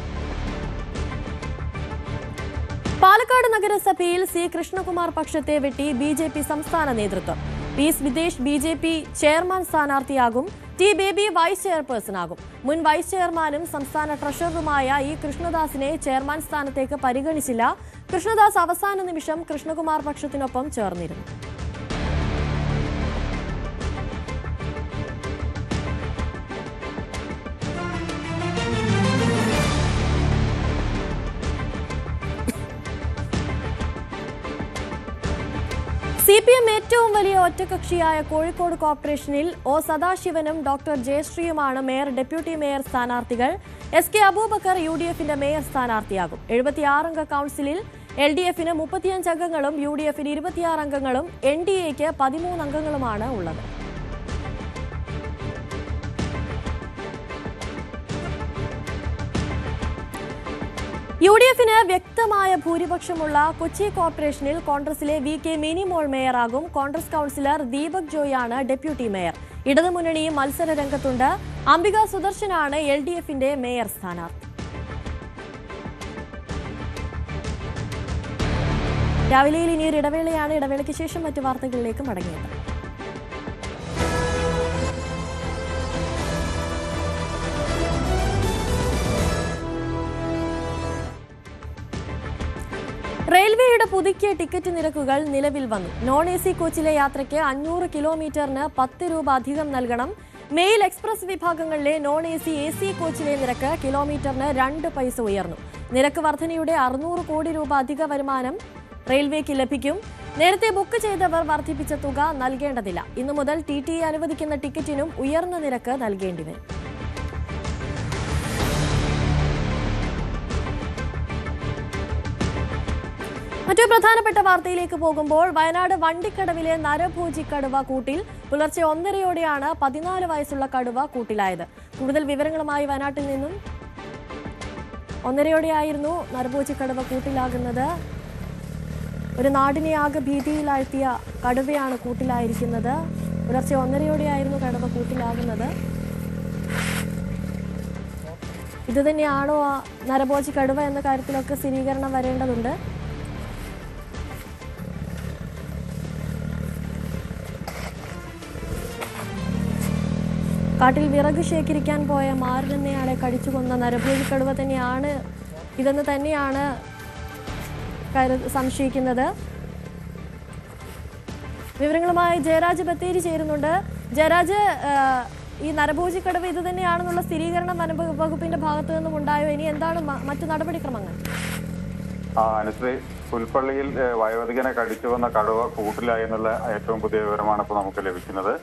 A: പാലക്കാട് നഗരസഭയിൽ സി കൃഷ്ണകുമാർ പക്ഷത്തെ വെട്ടി ബിജെപി സംസ്ഥാന നേതൃത്വം. പി വിദേശ് ബിജെപി ചെയർമാൻ സ്ഥാനാർത്ഥിയാകും. ടി ബേബി വൈസ് ചെയർപേഴ്സണാകും. മുൻ വൈസ് ചെയർമാനും സംസ്ഥാന ട്രഷററുമായ ഇ കൃഷ്ണദാസിനെ ചെയർമാൻ സ്ഥാനത്തേക്ക് പരിഗണിച്ചില്ല. കൃഷ്ണദാസ് അവസാന നിമിഷം കൃഷ്ണകുമാർ പക്ഷത്തിനൊപ്പം ചേർന്നിരുന്നു. CPM ഏറ്റവും വലിയ ഒറ്റകക്ഷിയായ കോഴിക്കോട് കോർപ്പറേഷനിൽ ഒ സദാശിവനും ഡോക്ടർ ജയശ്രീയുമാണ് മേയർ ഡെപ്യൂട്ടി മേയർ സ്ഥാനാർത്ഥികൾ. SK അബൂബക്കർ UDFിന്റെ മേയർ സ്ഥാനാർത്ഥിയാകും. 76 അംഗ കൌൺസിലിൽ LDFന് 35 അംഗങ്ങളും UDFന് 26 അംഗങ്ങളും NDAക്ക് 13 അംഗങ്ങളുമാണ് ഉള്ളത്. UDFന് വ്യക്തമായ ഭൂരിപക്ഷമുള്ള കൊച്ചി കോർപ്പറേഷനിൽ കോൺഗ്രസിലെ VK മിനിമോൾ മേയറാകും. കോൺഗ്രസ് കൌൺസിലർ ദീപക് ജോയാണ് ഡെപ്യൂട്ടി മേയർ. ഇടതുമുന്നണിയും മത്സര രംഗത്തുണ്ട്. അംബിക സുദർശനാണ് LDFന്റെ മേയർ സ്ഥാനാർത്ഥി. രാവിലെയിൽ ഇനിയൊരു ഇടവേളയാണ്. ഇടവേളയ്ക്ക് ശേഷം മറ്റു വാർത്തകളിലേക്ക് മടങ്ങിയത്. റെയിൽവേയുടെ പുതുക്കിയ ടിക്കറ്റ് നിരക്കുകൾ നിലവിൽ വന്നു. non-AC കോച്ചിലെ യാത്രയ്ക്ക് 500 കിലോമീറ്ററിന് 10 രൂപ അധികം നൽകണം. മെയിൽ എക്സ്പ്രസ് വിഭാഗങ്ങളിലെ non-AC AC കോച്ചിലെ നിരക്ക് കിലോമീറ്ററിന് 2 പൈസ ഉയർന്നു. നിരക്ക് വർധനയുടെ 600 കോടി രൂപ അധിക വരുമാനം റെയിൽവേക്ക് ലഭിക്കും. നേരത്തെ ബുക്ക് ചെയ്തവർ വർദ്ധിപ്പിച്ച തുക നൽകേണ്ടതില്ല. ഇന്നു മുതൽ TTE അനുവദിക്കുന്ന ടിക്കറ്റിനും ഉയർന്ന നിരക്ക് നൽകേണ്ടി വരും. മറ്റൊരു പ്രധാനപ്പെട്ട വാർത്തയിലേക്ക് പോകുമ്പോൾ വയനാട് വണ്ടിക്കടവിലെ നരഭോജി കടുവ കൂട്ടിൽ പുലർച്ചെ 1:30യോടെയാണ് 14 വയസ്സുള്ള കടുവ കൂട്ടിലായത്. കൂടുതൽ വിവരങ്ങളുമായി വയനാട്ടിൽ നിന്നും 1:30യോടെയായിരുന്നു നരഭോജി കടുവ കൂട്ടിലാകുന്നത്. ഒരു നാടിനെ ആകെ ഭീതിയിലാഴ്ത്തിയ കടുവയാണ് കൂട്ടിലായിരിക്കുന്നത്. പുലർച്ചെ 1:30യോടെയായിരുന്നു കടുവ കൂട്ടിലാകുന്നത്. ഇതുതന്നെയാണോ ആ നരഭോജി കടുവ എന്ന കാര്യത്തിലൊക്കെ സ്ഥിരീകരണം വരേണ്ടതുണ്ട്. കാട്ടിൽ വിറക് ശേഖരിക്കാൻ പോയ മാരനെന്നയാളെ കടിച്ചു കൊന്ന നരഭോജി കടുവ തന്നെയാണ് ഇതെന്ന് തന്നെയാണ് സംശയിക്കുന്നത്. വിവരങ്ങളുമായി ജയരാജ് ബത്തേരി ചേരുന്നുണ്ട്. ജയരാജ്, ഈ നരഭോജി കടുവ ഇത് തന്നെയാണെന്നുള്ള സ്ഥിരീകരണം വനംവകുപ്പിന്റെ ഭാഗത്തു നിന്നും ഉണ്ടായോ? ഇനി എന്താണ് മറ്റു നടപടിക്രമങ്ങൾ?
F: അനുശ്രീ, പുൽപ്പള്ളിയിൽ വയോധികനെ കടിച്ചു വന്ന കടുവ കൂട്ടിലായി എന്നുള്ള ഏറ്റവും പുതിയ വിവരമാണ് ഇപ്പോൾ നമുക്ക് ലഭിക്കുന്നത്.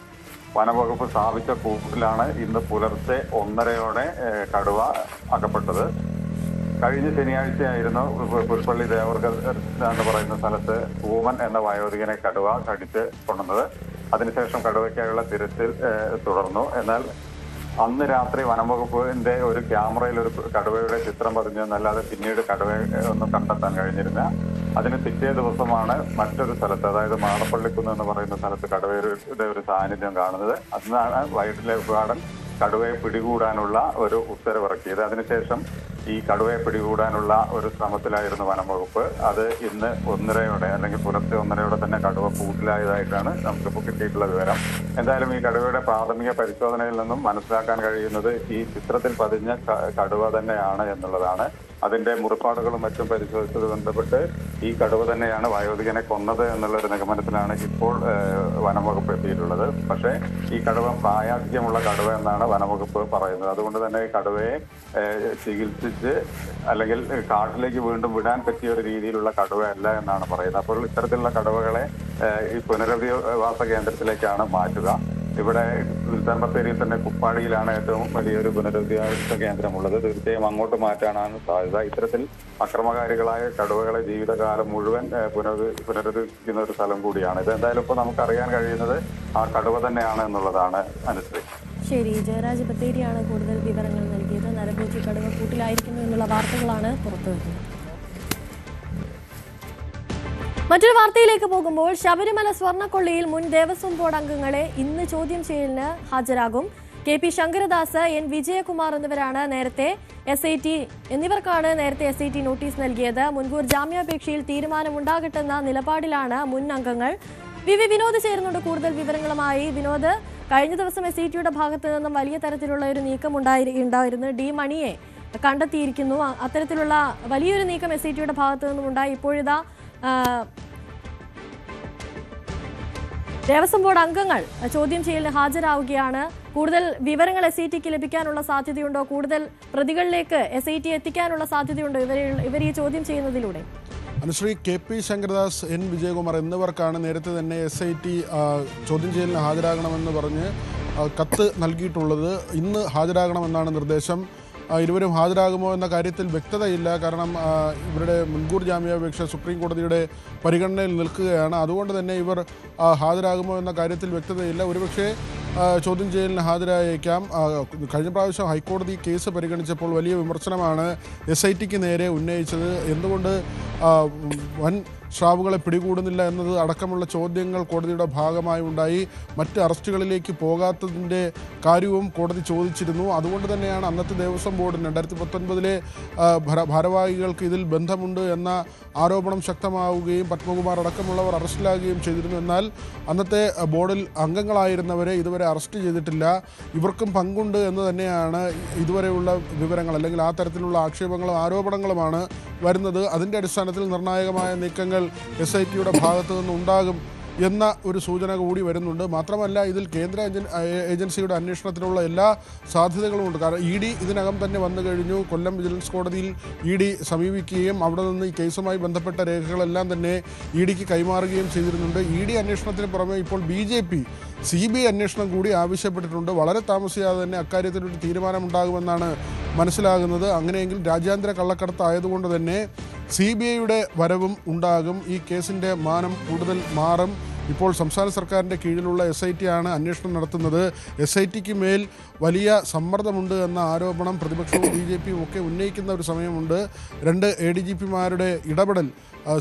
F: വനംവകുപ്പ് സ്ഥാപിച്ച കൂട്ടിലാണ് ഇന്ന് പുലർച്ചെ 1:30യോടെ കടുവ അകപ്പെട്ടത്. കഴിഞ്ഞ ശനിയാഴ്ചയായിരുന്നു പുൽപ്പള്ളി ദേവർഗർ എന്ന് പറയുന്ന സ്ഥലത്ത് പൂമൻ എന്ന വയോധികനെ കടുവ കടിച്ച് കൊണ്ടുവന്നത്. അതിനുശേഷം കടുവയ്ക്കായുള്ള തിരച്ചിൽ തുടർന്നു. എന്നാൽ അന്ന് രാത്രി വനംവകുപ്പിന്റെ ഒരു ക്യാമറയിൽ ഒരു കടുവയുടെ ചിത്രം പതിഞ്ഞെന്നല്ലാതെ പിന്നീട് കടുവയെ ഒന്നും കണ്ടെത്താൻ കഴിഞ്ഞിരുന്ന. അതിന് പിറ്റേ ദിവസമാണ് മറ്റൊരു സ്ഥലത്ത്, അതായത് മാടപ്പള്ളിക്കുന്ന് എന്ന് പറയുന്ന സ്ഥലത്ത് കടുവയുടെ ഒരു സാന്നിധ്യം കാണുന്നത്. അന്നാണ് വൈൽഡ് ലൈഫ് ഗാർഡൻ കടുവയെ പിടികൂടാനുള്ള ഒരു ഉത്തരവിറക്കിയത്. അതിനുശേഷം ഈ കടുവയെ പിടികൂടാനുള്ള ഒരു ശ്രമത്തിലായിരുന്നു വനംവകുപ്പ്. അത് ഇന്ന് 1:30യോടെ അല്ലെങ്കിൽ പുലർച്ചെ 1:30യോടെ തന്നെ കടുവ കൂട്ടിലായതായിട്ടാണ് നമുക്കിപ്പോൾ കിട്ടിയിട്ടുള്ള വിവരം. എന്തായാലും ഈ കടുവയുടെ പ്രാഥമിക പരിശോധനയിൽ നിന്നും മനസ്സിലാക്കാൻ കഴിയുന്നത് ഈ ചിത്രത്തിൽ പതിഞ്ഞ കടുവ തന്നെയാണ് എന്നുള്ളതാണ്. അതിന്റെ മുറിപ്പാടുകളും മറ്റും പരിശോധിച്ചത് ബന്ധപ്പെട്ട് ഈ കടുവ തന്നെയാണ് വയോധികനെ കൊന്നത് എന്നുള്ളൊരു നിഗമനത്തിലാണ് ഇപ്പോൾ വനംവകുപ്പ് എത്തിയിട്ടുള്ളത്. പക്ഷേ ഈ കടുവ പ്രായാധിക്യമുള്ള കടുവ എന്നാണ് വനംവകുപ്പ് പറയുന്നത്. അതുകൊണ്ട് തന്നെ ഈ കടുവയെ ചികിത്സിച്ച് അല്ലെങ്കിൽ കാട്ടിലേക്ക് വീണ്ടും വിടാൻ പറ്റിയ ഒരു രീതിയിലുള്ള കടുവയല്ല എന്നാണ് പറയുന്നത്. അപ്പോൾ ഇത്തരത്തിലുള്ള കടുവകളെ ഈ പുനരധിവാസ കേന്ദ്രത്തിലേക്കാണ് മാറ്റുക. ഇവിടെ സുൽത്താൻ ബത്തേരിയിൽ തന്നെ കുപ്പാടിയിലാണ് ഏറ്റവും വലിയൊരു പുനരധിവാസ കേന്ദ്രമുള്ളത്. തീർച്ചയായും അങ്ങോട്ട് മാറ്റാനാണ് സാധ്യത. ഇത്തരത്തിൽ അക്രമകാരികളായ കടുവകളെ ജീവിതകാലം മുഴുവൻ പുനരധിവസിക്കുന്ന ഒരു സ്ഥലം കൂടിയാണ് ഇത്. എന്തായാലും ഇപ്പോൾ നമുക്കറിയാൻ കഴിയുന്നത് ആ കടുവ തന്നെയാണ് എന്നുള്ളതാണ്. അനുശ്രീ,
A: ശരി. ജയരാജ് ബത്തേരിയാണ് കൂടുതൽ വിവരങ്ങൾ നൽകിയത്. നരഭോജി കടുവ കൂട്ടിലായിരിക്കുന്നു എന്നുള്ള വാർത്തകളാണ് പുറത്തുവരുന്നത്. മറ്റൊരു വാർത്തയിലേക്ക് പോകുമ്പോൾ ശബരിമല സ്വർണ്ണക്കൊള്ളിയിൽ മുൻ ദേവസ്വം ബോർഡ് അംഗങ്ങളെ ഇന്ന് ചോദ്യം ചെയ്യലിന് ഹാജരാകും. KP ശങ്കരദാസ്, N വിജയകുമാർ എന്നിവരാണ് നേരത്തെ എന്നിവർക്കാണ് നേരത്തെ SIT നോട്ടീസ് നൽകിയത്. മുൻകൂർ ജാമ്യാപേക്ഷയിൽ തീരുമാനമുണ്ടാകട്ടെന്ന നിലപാടിലാണ് മുൻ അംഗങ്ങൾ. വിനോദ് ചേരുന്നുണ്ട് കൂടുതൽ വിവരങ്ങളുമായി. വിനോദ്, കഴിഞ്ഞ ദിവസം SITയുടെ ഭാഗത്ത് നിന്നും വലിയ തരത്തിലുള്ള ഒരു നീക്കം ഉണ്ടായിരുന്നു. ഡി മണിയെ കണ്ടെത്തിയിരിക്കുന്നു. അത്തരത്തിലുള്ള വലിയൊരു നീക്കം SITയുടെ ഭാഗത്ത് നിന്നും ഉണ്ടായി. ഇപ്പോഴിതാ ദേവസ്വം ബോർഡ് അംഗങ്ങൾ ചോദ്യം ചെയ്യലിന് ഹാജരാവുകയാണ്. കൂടുതൽ വിവരങ്ങൾ SITക്ക് ലഭിക്കാനുള്ള സാധ്യതയുണ്ടോ? കൂടുതൽ പ്രതികളിലേക്ക് SIT എത്തിക്കാനുള്ള സാധ്യതയുണ്ടോ ഇവർ ഈ ചോദ്യം ചെയ്യുന്നതിലൂടെ?
B: അനുശ്രീ, KP ശങ്കരദാസ്, N വിജയകുമാർ എന്നിവർക്കാണ് നേരത്തെ തന്നെ SIT ചോദ്യം ചെയ്യലിന് ഹാജരാകണമെന്ന് പറഞ്ഞ് കത്ത് നൽകിയിട്ടുള്ളത്. ഇന്ന് ഹാജരാകണമെന്നാണ് നിർദ്ദേശം. ഇരുവരും ഹാജരാകുമോ എന്ന കാര്യത്തിൽ വ്യക്തതയില്ല. കാരണം ഇവരുടെ മുൻകൂർ ജാമ്യാപേക്ഷ സുപ്രീം കോടതിയുടെ പരിഗണനയിൽ നിൽക്കുകയാണ്. അതുകൊണ്ട് തന്നെ ഇവർ ഹാജരാകുമോ എന്ന കാര്യത്തിൽ വ്യക്തതയില്ല. ഒരുപക്ഷെ ചോദ്യം ചെയ്യലിന് ഹാജരായേക്കാം. കഴിഞ്ഞ പ്രാവശ്യം ഹൈക്കോടതി കേസ് പരിഗണിച്ചപ്പോൾ വലിയ വിമർശനമാണ് SITക്ക് നേരെ ഉന്നയിച്ചത്. എന്തുകൊണ്ട് വൻ സ്രാവുകളെ പിടികൂടുന്നില്ല എന്നത് അടക്കമുള്ള ചോദ്യങ്ങൾ കോടതിയുടെ ഭാഗമായി ഉണ്ടായി. മറ്റ് അറസ്റ്റുകളിലേക്ക് പോകാത്തതിൻ്റെ കാര്യവും കോടതി ചോദിച്ചിരുന്നു. അതുകൊണ്ട് തന്നെയാണ് അന്നത്തെ ദേവസ്വം ബോർഡിന് 2019 ഭാരവാഹികൾക്ക് ഇതിൽ ബന്ധമുണ്ട് എന്ന ആരോപണം ശക്തമാവുകയും പത്മകുമാർ അടക്കമുള്ളവർ അറസ്റ്റിലാകുകയും ചെയ്തിരുന്നു. എന്നാൽ അന്നത്തെ ബോർഡിൽ അംഗങ്ങളായിരുന്നവരെ ഇതുവരെ അറസ്റ്റ് ചെയ്തിട്ടില്ല. ഇവർക്കും പങ്കുണ്ട് എന്ന് തന്നെയാണ് ഇതുവരെയുള്ള വിവരങ്ങൾ, അല്ലെങ്കിൽ ആ തരത്തിലുള്ള ആക്ഷേപങ്ങളും ആരോപണങ്ങളുമാണ് വരുന്നത്. അതിൻ്റെ അടിസ്ഥാനത്തിൽ നിർണായകമായ നീക്കങ്ങൾ SITയുടെ ഭാഗത്തു നിന്നുണ്ടാകും എന്ന ഒരു സൂചന കൂടി വരുന്നുണ്ട്. മാത്രമല്ല, ഇതിൽ കേന്ദ്ര ഏജൻസിയുടെ അന്വേഷണത്തിനുള്ള എല്ലാ സാധ്യതകളുമുണ്ട്. കാരണം ED ഇതിനകം തന്നെ വന്നു കഴിഞ്ഞു. കൊല്ലം വിജിലൻസ് കോടതിയിൽ ED സമീപിക്കുകയും അവിടെ നിന്ന് ഈ കേസുമായി ബന്ധപ്പെട്ട രേഖകളെല്ലാം തന്നെ EDക്ക് കൈമാറുകയും ചെയ്തിരുന്നുണ്ട്. ED അന്വേഷണത്തിന് പുറമെ ഇപ്പോൾ BJP CBI അന്വേഷണം കൂടി ആവശ്യപ്പെട്ടിട്ടുണ്ട്. വളരെ താമസിയാതെ തന്നെ അക്കാര്യത്തിലൊരു തീരുമാനമുണ്ടാകുമെന്നാണ് മനസ്സിലാകുന്നത്. അങ്ങനെയെങ്കിൽ രാജ്യാന്തര കള്ളക്കടത്ത് ആയതുകൊണ്ട് തന്നെ CBIയുടെ വരവും ഉണ്ടാകും. ഈ കേസിൻ്റെ മാനം കൂടുതൽ മാറും. ഇപ്പോൾ സംസ്ഥാന സർക്കാരിൻ്റെ കീഴിലുള്ള SIT ആണ് അന്വേഷണം നടത്തുന്നത്. SITക്ക് മേൽ വലിയ സമ്മർദ്ദമുണ്ട് എന്ന ആരോപണം പ്രതിപക്ഷവും BJPയും ഒക്കെ ഉന്നയിക്കുന്ന ഒരു സമയമുണ്ട്. 2 ADGPമാരുടെ ഇടപെടൽ,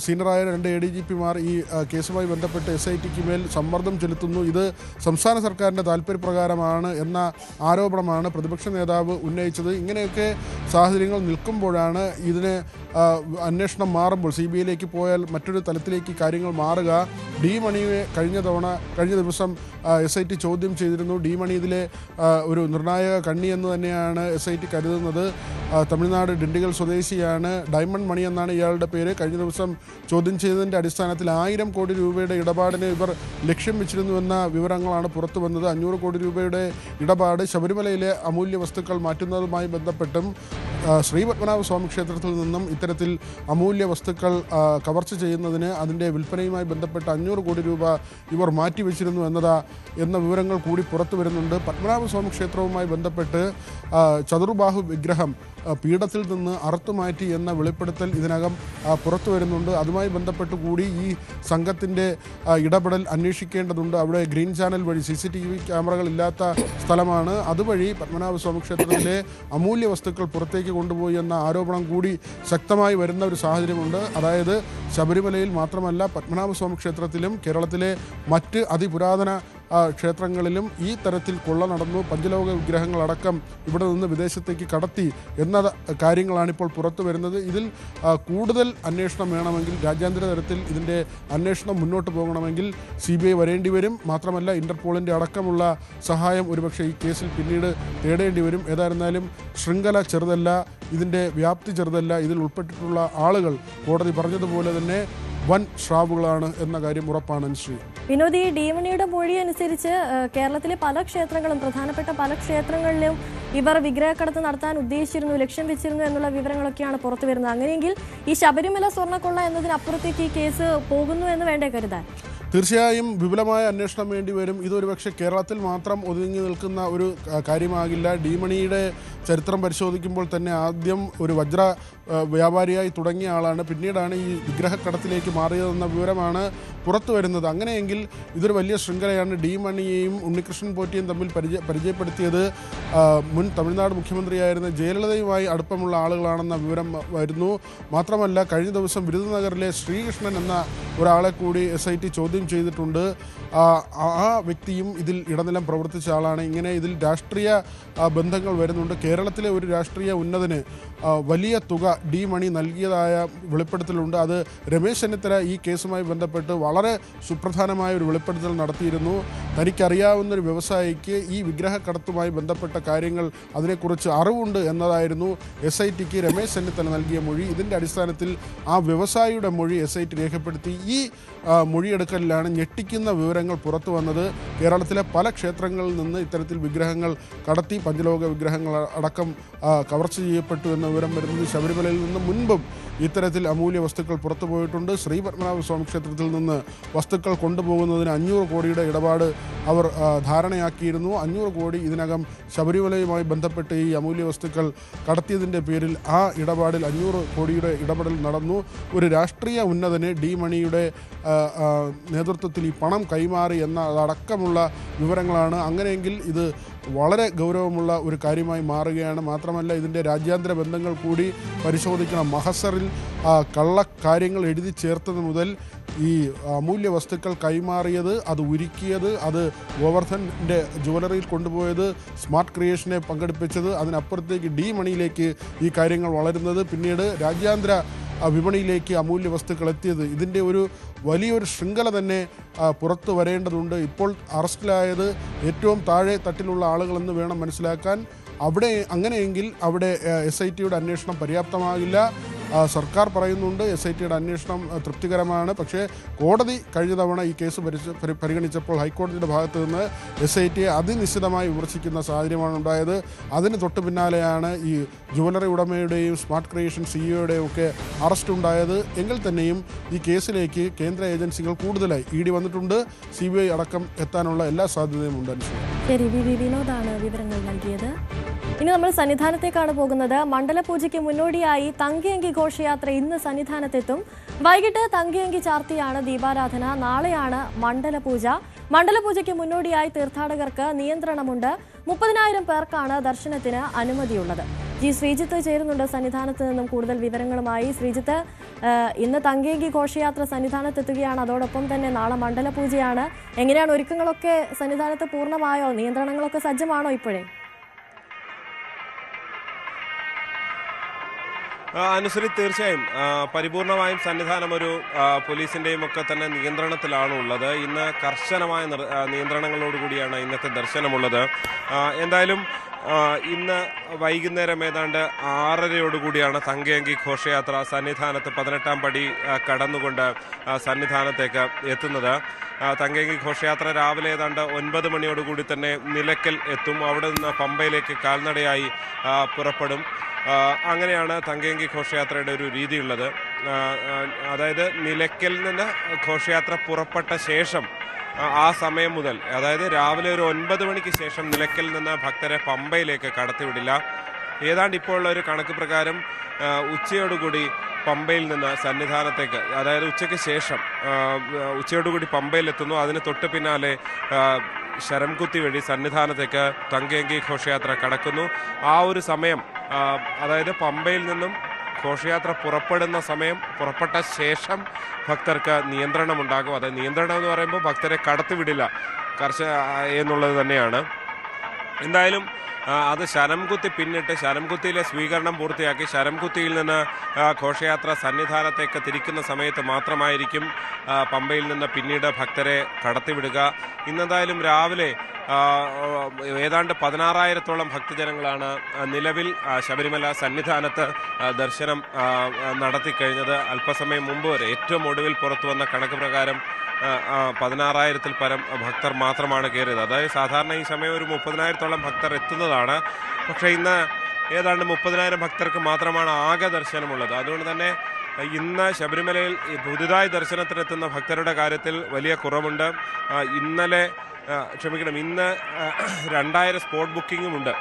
B: സീനിയറായ 2 ADGPമാർ ഈ കേസുമായി ബന്ധപ്പെട്ട് SITക്ക് മേൽ സമ്മർദ്ദം ചെലുത്തുന്നു. ഇത് സംസ്ഥാന സർക്കാരിൻ്റെ താല്പര്യപ്രകാരമാണ് എന്ന ആരോപണമാണ് പ്രതിപക്ഷ നേതാവ് ഉന്നയിച്ചത്. ഇങ്ങനെയൊക്കെ സാഹചര്യങ്ങൾ നിൽക്കുമ്പോഴാണ് ഇതിന് അന്വേഷണം മാറുമ്പോൾ CBIയിലേക്ക് പോയാൽ മറ്റൊരു തലത്തിലേക്ക് കാര്യങ്ങൾ മാറുക. ഡി മണിയെ കഴിഞ്ഞ ദിവസം SIT ചോദ്യം ചെയ്തിരുന്നു. ഡി മണി ഇതിലെ ഒരു നിർണായക കണ്ണി എന്ന് തന്നെയാണ് SIT കരുതുന്നത്. തമിഴ്നാട് ഡിണ്ടിഗൽ സ്വദേശിയാണ്. ഡയമണ്ട് മണി എന്നാണ് ഇയാളുടെ പേര്. കഴിഞ്ഞ ദിവസം ചോദ്യം ചെയ്തതിൻ്റെ അടിസ്ഥാനത്തിൽ 1000 കോടി രൂപയുടെ ഇടപാടിന് ഇവർ ലക്ഷ്യം വെച്ചിരുന്നുവെന്ന വിവരങ്ങളാണ് പുറത്തു വന്നത്. 500 കോടി രൂപയുടെ ഇടപാട് ശബരിമലയിലെ അമൂല്യ വസ്തുക്കൾ മാറ്റുന്നതുമായി ബന്ധപ്പെട്ടും ശ്രീ പത്മനാഭ സ്വാമി ക്ഷേത്രത്തിൽ നിന്നും ഇത്തരത്തിൽ അമൂല്യ വസ്തുക്കൾ കവർച്ച ചെയ്യുന്നതിന് അതിൻ്റെ വിൽപ്പനയുമായി ബന്ധപ്പെട്ട് 500 കോടി രൂപ ഇവർ മാറ്റിവെച്ചിരുന്നു എന്ന വിവരങ്ങൾ കൂടി പുറത്തു വരുന്നുണ്ട്. പത്മനാഭസ്വാമി ക്ഷേത്രവുമായി ബന്ധപ്പെട്ട് ചതുർബാഹു വിഗ്രഹം പീഠത്തിൽ നിന്ന് അറുത്തുമാറ്റി എന്ന വെളിപ്പെടുത്തൽ ഇതിനകം പുറത്തു വരുന്നുണ്ട്. അതുമായി ബന്ധപ്പെട്ട് കൂടി ഈ സംഘത്തിൻ്റെ ഇടപെടൽ അന്വേഷിക്കേണ്ടതുണ്ട്. അവിടെ ഗ്രീൻ ചാനൽ വഴി CCTV ക്യാമറകൾ ഇല്ലാത്ത സ്ഥലമാണ്. അതുവഴി പത്മനാഭസ്വാമി ക്ഷേത്രത്തിലെ അമൂല്യ വസ്തുക്കൾ പുറത്തേക്ക് കൊണ്ടുപോയി എന്ന ആരോപണം കൂടി ശക്തമായി വരുന്ന ഒരു സാഹചര്യമുണ്ട്. അതായത് ശബരിമലയിൽ മാത്രമല്ല, പത്മനാഭസ്വാമി ക്ഷേത്രത്തിലും കേരളത്തിലെ മറ്റ് അതിപുരാതന ക്ഷേത്രങ്ങളിലും ഈ തരത്തിൽ കൊള്ള നടന്നു. പഞ്ചലോക വിഗ്രഹങ്ങളടക്കം ഇവിടെ നിന്ന് വിദേശത്തേക്ക് കടത്തി എന്ന കാര്യങ്ങളാണിപ്പോൾ പുറത്തു വരുന്നത്. ഇതിൽ കൂടുതൽ അന്വേഷണം വേണമെങ്കിൽ, രാജ്യാന്തര തലത്തിൽ ഇതിൻ്റെ അന്വേഷണം മുന്നോട്ട് പോകണമെങ്കിൽ CBI വരേണ്ടി വരും. മാത്രമല്ല, ഇന്റർപോളിൻ്റെ അടക്കമുള്ള സഹായം ഒരുപക്ഷെ ഈ കേസിൽ പിന്നീട് തേടേണ്ടി വരും. ഏതായിരുന്നാലും ശൃംഖല ചെറുതല്ല, ഇതിൻ്റെ വ്യാപ്തി ചെറുതല്ല. ഇതിൽ ഉൾപ്പെട്ടിട്ടുള്ള ആളുകൾ കോടതി പറഞ്ഞതുപോലെ തന്നെ വൻ സ്രാവുകളാണ് എന്ന കാര്യം ഉറപ്പാണ്. ശ്രീ
A: വിനോദ്, ഈ ഡീമണിയുടെ മൊഴി അനുസരിച്ച് കേരളത്തിലെ പല ക്ഷേത്രങ്ങളും, പ്രധാനപ്പെട്ട പല ക്ഷേത്രങ്ങളിലും ഇവർ വിഗ്രഹക്കടത്ത് നടത്താൻ ഉദ്ദേശിച്ചിരുന്നു, ലക്ഷ്യം വെച്ചിരുന്നു എന്നുള്ള വിവരങ്ങളൊക്കെയാണ് പുറത്തു വരുന്നത്. അങ്ങനെയെങ്കിൽ ഈ ശബരിമല സ്വർണ്ണക്കൊള്ള എന്നതിനപ്പുറത്തേക്ക് ഈ കേസ് പോകുന്നു എന്ന് വേണ്ടേ കരുതാൻ?
B: തീർച്ചയായും വിപുലമായ അന്വേഷണം വേണ്ടി വരും. ഇതൊരു പക്ഷേ കേരളത്തിൽ മാത്രം ഒതുങ്ങി നിൽക്കുന്ന ഒരു കാര്യമാകില്ല. ഡി മണിയുടെ ചരിത്രം പരിശോധിക്കുമ്പോൾ തന്നെ ആദ്യം ഒരു വജ്ര വ്യാപാരിയായി തുടങ്ങിയ ആളാണ്, പിന്നീടാണ് ഈ വിഗ്രഹക്കടത്തിലേക്ക് മാറിയതെന്ന വിവരമാണ് പുറത്തു വരുന്നത്. അങ്ങനെയെങ്കിൽ ഇതൊരു വലിയ ശൃംഖലയാണ്. ഡി മണിയെയും ഉണ്ണികൃഷ്ണൻ പോറ്റിയും തമ്മിൽ പരിചയപ്പെടുത്തിയത് മുൻ തമിഴ്നാട് മുഖ്യമന്ത്രിയായിരുന്ന ജയലളിതയുമായി അടുപ്പമുള്ള ആളുകളാണെന്ന വിവരം വരുന്നു. മാത്രമല്ല കഴിഞ്ഞ ദിവസം വിരുദനഗറിലെ ശ്രീകൃഷ്ണൻ എന്ന ഒരാളെ കൂടി SIT ചോദ്യം ചെയ്തിട്ടുണ്ട്. ആ വ്യക്തിയും ഇതിൽ ഇടനിലം പ്രവർത്തിച്ച ആളാണ്. ഇങ്ങനെ ഇതിൽ രാഷ്ട്രീയ ബന്ധങ്ങൾ വരുന്നുണ്ട്. കേരളത്തിലെ ഒരു രാഷ്ട്രീയ ഉന്നതന് വലിയ തുക ഡി മണി നൽകിയതായ വെളിപ്പെടുത്തലുണ്ട്. അത് രമേശ് ചെന്നിത്തല ഈ കേസുമായി ബന്ധപ്പെട്ട് വളരെ സുപ്രധാനമായ ഒരു വെളിപ്പെടുത്തൽ നടത്തിയിരുന്നു. തനിക്കറിയാവുന്നൊരു വ്യവസായിക്ക് ഈ വിഗ്രഹക്കടത്തുമായി ബന്ധപ്പെട്ട കാര്യങ്ങൾ അതിനെക്കുറിച്ച് അറിവുണ്ട് എന്നതായിരുന്നു SITക്ക് രമേശ് ചെന്നിത്തല നൽകിയ മൊഴി. ഇതിൻ്റെ അടിസ്ഥാനത്തിൽ ആ വ്യവസായിയുടെ മൊഴി SIT രേഖപ്പെടുത്തി. ഈ മൊഴിയെടുക്കലിലാണ് ഞെട്ടിക്കുന്ന വിവരങ്ങൾ പുറത്തു വന്നത്. കേരളത്തിലെ പല ക്ഷേത്രങ്ങളിൽ നിന്ന് ഇത്തരത്തിൽ വിഗ്രഹങ്ങൾ കടത്തി, പഞ്ചലോക വിഗ്രഹങ്ങൾ അടക്കം കവർച്ച ചെയ്യപ്പെട്ടു എന്ന വിവരം വരുന്നത്. ശബരിമലയിൽ നിന്ന് മുൻപും ഇത്തരത്തിൽ അമൂല്യ വസ്തുക്കൾ പുറത്തു പോയിട്ടുണ്ട്. ശ്രീ പത്മനാഭസ്വാമി ക്ഷേത്രത്തിൽ നിന്ന് വസ്തുക്കൾ കൊണ്ടുപോകുന്നതിന് 500 കോടിയുടെ ഇടപാട് അവർ ധാരണയാക്കിയിരുന്നു. 500 കോടി ഇതിനകം ശബരിമലയുമായി ബന്ധപ്പെട്ട് ഈ അമൂല്യ വസ്തുക്കൾ കടത്തിയതിൻ്റെ പേരിൽ ആ ഇടപാടിൽ 500 കോടിയുടെ ഇടപെടൽ നടന്നു. ഒരു രാഷ്ട്രീയ ഉന്നതന് ഡി മണിയുടെ നേതൃത്വത്തിൽ ഈ പണം കൈമാറി എന്നതടക്കമുള്ള വിവരങ്ങളാണ്. അങ്ങനെയെങ്കിൽ ഇത് വളരെ ഗൗരവമുള്ള ഒരു കാര്യമായി മാറുകയാണ്. മാത്രമല്ല ഇതിൻ്റെ രാജ്യാന്തര ബന്ധങ്ങൾ കൂടി പരിശോധിക്കണം. മഹസറിൽ കള്ളക്കാര്യങ്ങൾ എഴുതി ചേർത്തത് മുതൽ ഈ അമൂല്യ വസ്തുക്കൾ കൈമാറിയത്, അത് ഉരുക്കിയത്, അത് ഗോവർദ്ധൻ്റെ ജുവലറിയിൽ കൊണ്ടുപോയത്, സ്മാർട്ട് ക്രിയേഷനെ പങ്കെടുപ്പിച്ചത്, അതിനപ്പുറത്തേക്ക് ഡി മണിയിലേക്ക് ഈ കാര്യങ്ങൾ വളരുന്നത്, പിന്നീട് രാജ്യാന്തര വിപണിയിലേക്ക് അമൂല്യ വസ്തുക്കൾ എത്തിയത്, ഇതിൻ്റെ ഒരു വലിയൊരു ശൃംഖല തന്നെ പുറത്തു വരേണ്ടതുണ്ട്. ഇപ്പോൾ അറസ്റ്റിലായത് ഏറ്റവും താഴെ തട്ടിലുള്ള ആളുകളെന്ന് വേണം മനസ്സിലാക്കാൻ. അങ്ങനെയെങ്കിൽ അവിടെ SITയുടെ അന്വേഷണം പര്യാപ്തമാകില്ല. സർക്കാർ പറയുന്നുണ്ട് SITയുടെ അന്വേഷണം തൃപ്തികരമാണ്. പക്ഷേ കോടതി കഴിഞ്ഞ തവണ ഈ കേസ് പരിഗണിച്ചപ്പോൾ ഹൈക്കോടതിയുടെ ഭാഗത്തു നിന്ന് SITയെ അതിനിശ്ചിതമായി വിമർശിക്കുന്ന സാഹചര്യമാണ് ഉണ്ടായത്. അതിന് തൊട്ടു പിന്നാലെയാണ് ഈ ജുവലറി ഉടമയുടെയും സ്മാർട്ട് ക്രിയേഷൻ CEOയുടെയും ഒക്കെ അറസ്റ്റ് ഉണ്ടായത്. എങ്കിൽ തന്നെയും ഈ കേസിലേക്ക് കേന്ദ്ര ഏജൻസികൾ കൂടുതലായി ED വന്നിട്ടുണ്ട്. CBI അടക്കം എത്താനുള്ള എല്ലാ സാധ്യതയും ഉണ്ട്.
A: ശരി, വിനോദാണ് വിവരങ്ങൾ നൽകിയത്. ഇനി നമ്മൾ സന്നിധാനത്തേക്കാണ് പോകുന്നത്. മണ്ഡലപൂജയ്ക്ക് മുന്നോടിയായി തങ്കയങ്കി ഘോഷയാത്ര ഇന്ന് സന്നിധാനത്തെത്തും. വൈകിട്ട് തങ്കയങ്കി ചാർത്തിയാണ് ദീപാരാധന. നാളെയാണ് മണ്ഡലപൂജ. മണ്ഡലപൂജയ്ക്ക് മുന്നോടിയായി തീർത്ഥാടകർക്ക് നിയന്ത്രണമുണ്ട്. 30,000 പേർക്കാണ് ദർശനത്തിന് അനുമതിയുള്ളത്. ശ്രീജിത്ത് ചേരുന്നുണ്ട് സന്നിധാനത്ത് നിന്നും കൂടുതൽ വിവരങ്ങളുമായി. ശ്രീജിത്ത്, ഇന്ന് തങ്കയങ്കി ഘോഷയാത്ര സന്നിധാനത്തെത്തുകയാണ്. അതോടൊപ്പം തന്നെ നാളെ മണ്ഡലപൂജയാണ്. എങ്ങനെയാണ് ഒരുക്കങ്ങളൊക്കെ സന്നിധാനത്ത് പൂർണ്ണമായോ? നിയന്ത്രണങ്ങളൊക്കെ സജ്ജമാണോ ഇപ്പോഴേ?
G: അനുസരി തീർച്ചയായും പരിപൂർണമായും സന്നിധാനം ഒരു പോലീസിൻ്റെയും ഒക്കെ തന്നെ നിയന്ത്രണത്തിലാണ് ഉള്ളത്. ഇന്ന് കർശനമായ നിയന്ത്രണങ്ങളോടുകൂടിയാണ് ഇന്നത്തെ ദർശനമുള്ളത്. എന്തായാലും ഇന്ന് വൈകുന്നേരം ഏതാണ്ട് 6:30 തങ്കയങ്കി ഘോഷയാത്ര സന്നിധാനത്ത് 18-ാം പടി കടന്നുകൊണ്ട് സന്നിധാനത്തേക്ക് എത്തുന്നത്. തങ്കയങ്കി ഘോഷയാത്ര രാവിലെ ഏതാണ്ട് 9 മണിയോടുകൂടി തന്നെ നിലയ്ക്കൽ എത്തും. അവിടെ നിന്ന് പമ്പയിലേക്ക് കാൽനടയായി പുറപ്പെടും. അങ്ങനെയാണ് തങ്കയങ്കി ഘോഷയാത്രയുടെ ഒരു രീതിയുള്ളത്. അതായത് നിലയ്ക്കൽ നിന്ന് ഘോഷയാത്ര പുറപ്പെട്ട ശേഷം ആ സമയം മുതൽ, അതായത് രാവിലെ ഒരു 9 മണിക്ക് ശേഷം നിലയ്ക്കൽ നിന്ന് ഭക്തരെ പമ്പയിലേക്ക് കടത്തിവിടില്ല. ഏതാണ്ട് ഇപ്പോൾ ഉള്ള ഒരു കണക്ക് പ്രകാരം ഉച്ചയോടുകൂടി പമ്പയിൽ നിന്ന് സന്നിധാനത്തേക്ക്, അതായത് ഉച്ചയ്ക്ക് ശേഷം ഉച്ചയോടുകൂടി പമ്പയിലെത്തുന്നു. അതിന് തൊട്ട് പിന്നാലെ ശരംകുത്തി വഴി സന്നിധാനത്തേക്ക് തങ്കയങ്കി ഘോഷയാത്ര കടക്കുന്നു. ആ ഒരു സമയം, അതായത് പമ്പയിൽ നിന്നും ഘോഷയാത്ര പുറപ്പെടുന്ന സമയം, പുറപ്പെട്ട ശേഷം ഭക്തർക്ക് നിയന്ത്രണമുണ്ടാകും. അതായത് നിയന്ത്രണം എന്ന് പറയുമ്പോൾ ഭക്തരെ കടത്തിവിടില്ല എന്നുള്ളത് തന്നെയാണ്. എന്തായാലും അത് ശരംകുത്തി പിന്നിട്ട് ശരംകുത്തിയിലെ സ്വീകരണം പൂർത്തിയാക്കി ശരംകുത്തിയിൽ നിന്ന് ഘോഷയാത്ര സന്നിധാനത്തേക്ക് തിരിക്കുന്ന സമയത്ത് മാത്രമായിരിക്കും പമ്പയിൽ നിന്ന് പിന്നീട് ഭക്തരെ കടത്തിവിടുക. ഇന്നെന്തായാലും രാവിലെ ഏതാണ്ട് 16,000-ഓളം ഭക്തജനങ്ങളാണ് നിലവിൽ ശബരിമല സന്നിധാനത്ത് ദർശനം നടത്തിക്കഴിഞ്ഞത്. അല്പസമയം മുമ്പ് വരെ ഏറ്റവും ഒടുവിൽ പുറത്തു വന്ന കണക്ക് പ്രകാരം 16,000-ൽ പരം ഭക്തർ മാത്രമാണ് കയറിയത്. അതായത് സാധാരണ ഈ സമയം ഒരു 30,000-ഓളം ഭക്തർ എത്തുന്നതാണ്. പക്ഷേ ഇന്ന് ഏതാണ്ട് 30,000 ഭക്തർക്ക് മാത്രമാണ് ആകെ ദർശനമുള്ളത്. അതുകൊണ്ട് തന്നെ ഇന്ന് ശബരിമലയിൽ പുതുതായി ദർശനത്തിനെത്തുന്ന ഭക്തരുടെ കാര്യത്തിൽ വലിയ കുറവുണ്ട്. ഇന്ന് 2000 സ്പോട്ട് ബുക്കിങ്ങുമുണ്ട്.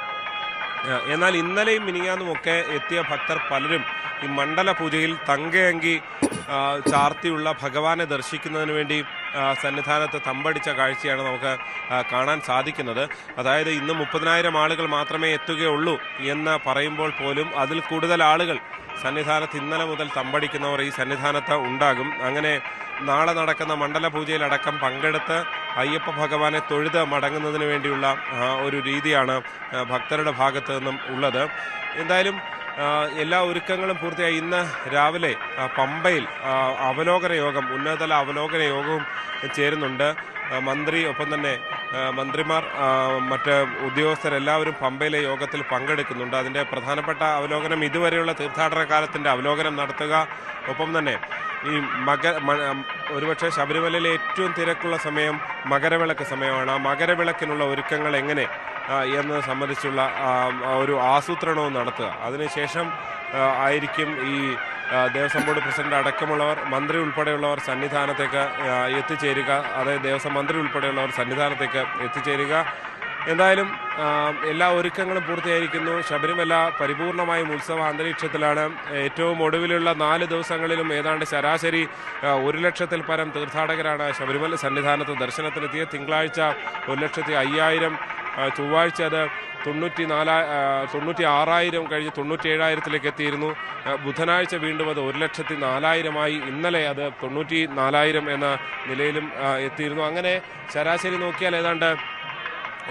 G: എന്നാൽ ഇന്നലെയും മിനിങ്ങാന്നുമൊക്കെ എത്തിയ ഭക്തർ പലരും ഈ മണ്ഡല പൂജയിൽ തങ്കയങ്കി ചാർത്തിയുള്ള ഭഗവാനെ ദർശിക്കുന്നതിന് വേണ്ടി സന്നിധാനത്ത് തമ്പടിച്ച കാഴ്ചയാണ് നമുക്ക് കാണാൻ സാധിക്കുന്നത്. അതായത് ഇന്ന് 30,000 ആളുകൾ മാത്രമേ എത്തുകയുള്ളൂ എന്ന് പറയുമ്പോൾ പോലും അതിൽ കൂടുതൽ ആളുകൾ സന്നിധാനത്ത് ഇന്നലെ മുതൽ തമ്പടിക്കുന്നവർ ഈ സന്നിധാനത്ത് ഉണ്ടാകും. അങ്ങനെ നാളെ നടക്കുന്ന മണ്ഡല പൂജയിലടക്കം പങ്കെടുത്ത് അയ്യപ്പ ഭഗവാനെ തൊഴുത് മടങ്ങുന്നതിന് വേണ്ടിയുള്ള ഒരു രീതിയാണ് ഭക്തരുടെ ഭാഗത്തു നിന്നും ഉള്ളത്. എന്തായാലും എല്ലാ ഒരുക്കങ്ങളും പൂർത്തിയായി. ഇന്ന് രാവിലെ പമ്പയിൽ അവലോകന യോഗം, ഉന്നതതല അവലോകന യോഗവും ചേരുന്നുണ്ട്. മന്ത്രി, ഒപ്പം തന്നെ മന്ത്രിമാർ, മറ്റ് ഉദ്യോഗസ്ഥരെല്ലാവരും പമ്പയിലെ യോഗത്തിൽ പങ്കെടുക്കുന്നുണ്ട്. അതിൻ്റെ പ്രധാനപ്പെട്ട അവലോകനം ഇതുവരെയുള്ള തീർത്ഥാടന കാലത്തിൻ്റെ അവലോകനം നടത്തുക, ഒപ്പം തന്നെ ഈ ഒരുപക്ഷെ ശബരിമലയിലെ ഏറ്റവും തിരക്കുള്ള സമയം മകരവിളക്ക് സമയമാണ്. ആ മകരവിളക്കിനുള്ള ഒരുക്കങ്ങൾ എങ്ങനെ എന്നത് സംബന്ധിച്ചുള്ള ഒരു ആസൂത്രണവും നടത്തുക. അതിനുശേഷം ആയിരിക്കും ഈ ദേവസ്വം ബോർഡ് പ്രസിഡന്റ് അടക്കമുള്ളവർ, മന്ത്രി ഉൾപ്പെടെയുള്ളവർ സന്നിധാനത്തേക്ക് എത്തിച്ചേരുക. അതായത് ദേവസ്വം മന്ത്രി ഉൾപ്പെടെയുള്ളവർ സന്നിധാനത്തേക്ക് എത്തിച്ചേരുക. എന്തായാലും എല്ലാ ഒരുക്കങ്ങളും പൂർത്തിയായിരിക്കുന്നു. ശബരിമല പരിപൂർണമായും ഉത്സവ അന്തരീക്ഷത്തിലാണ്. ഏറ്റവും ഒടുവിലുള്ള 4 ദിവസങ്ങളിലും ഏതാണ്ട് ശരാശരി 1,00,000-ൽ പരം തീർത്ഥാടകരാണ് ശബരിമല സന്നിധാനത്ത് ദർശനത്തിനെത്തിയത്. തിങ്കളാഴ്ച 1,05,000, ചൊവ്വാഴ്ച അത് 96,000 കഴിഞ്ഞ് 97,000-ലേക്ക് എത്തിയിരുന്നു. ബുധനാഴ്ച വീണ്ടും അത് 1,04,000-മായി. ഇന്നലെ അത് 94,000 എന്ന നിലയിലും എത്തിയിരുന്നു. അങ്ങനെ ശരാശരി നോക്കിയാൽ ഏതാണ്ട്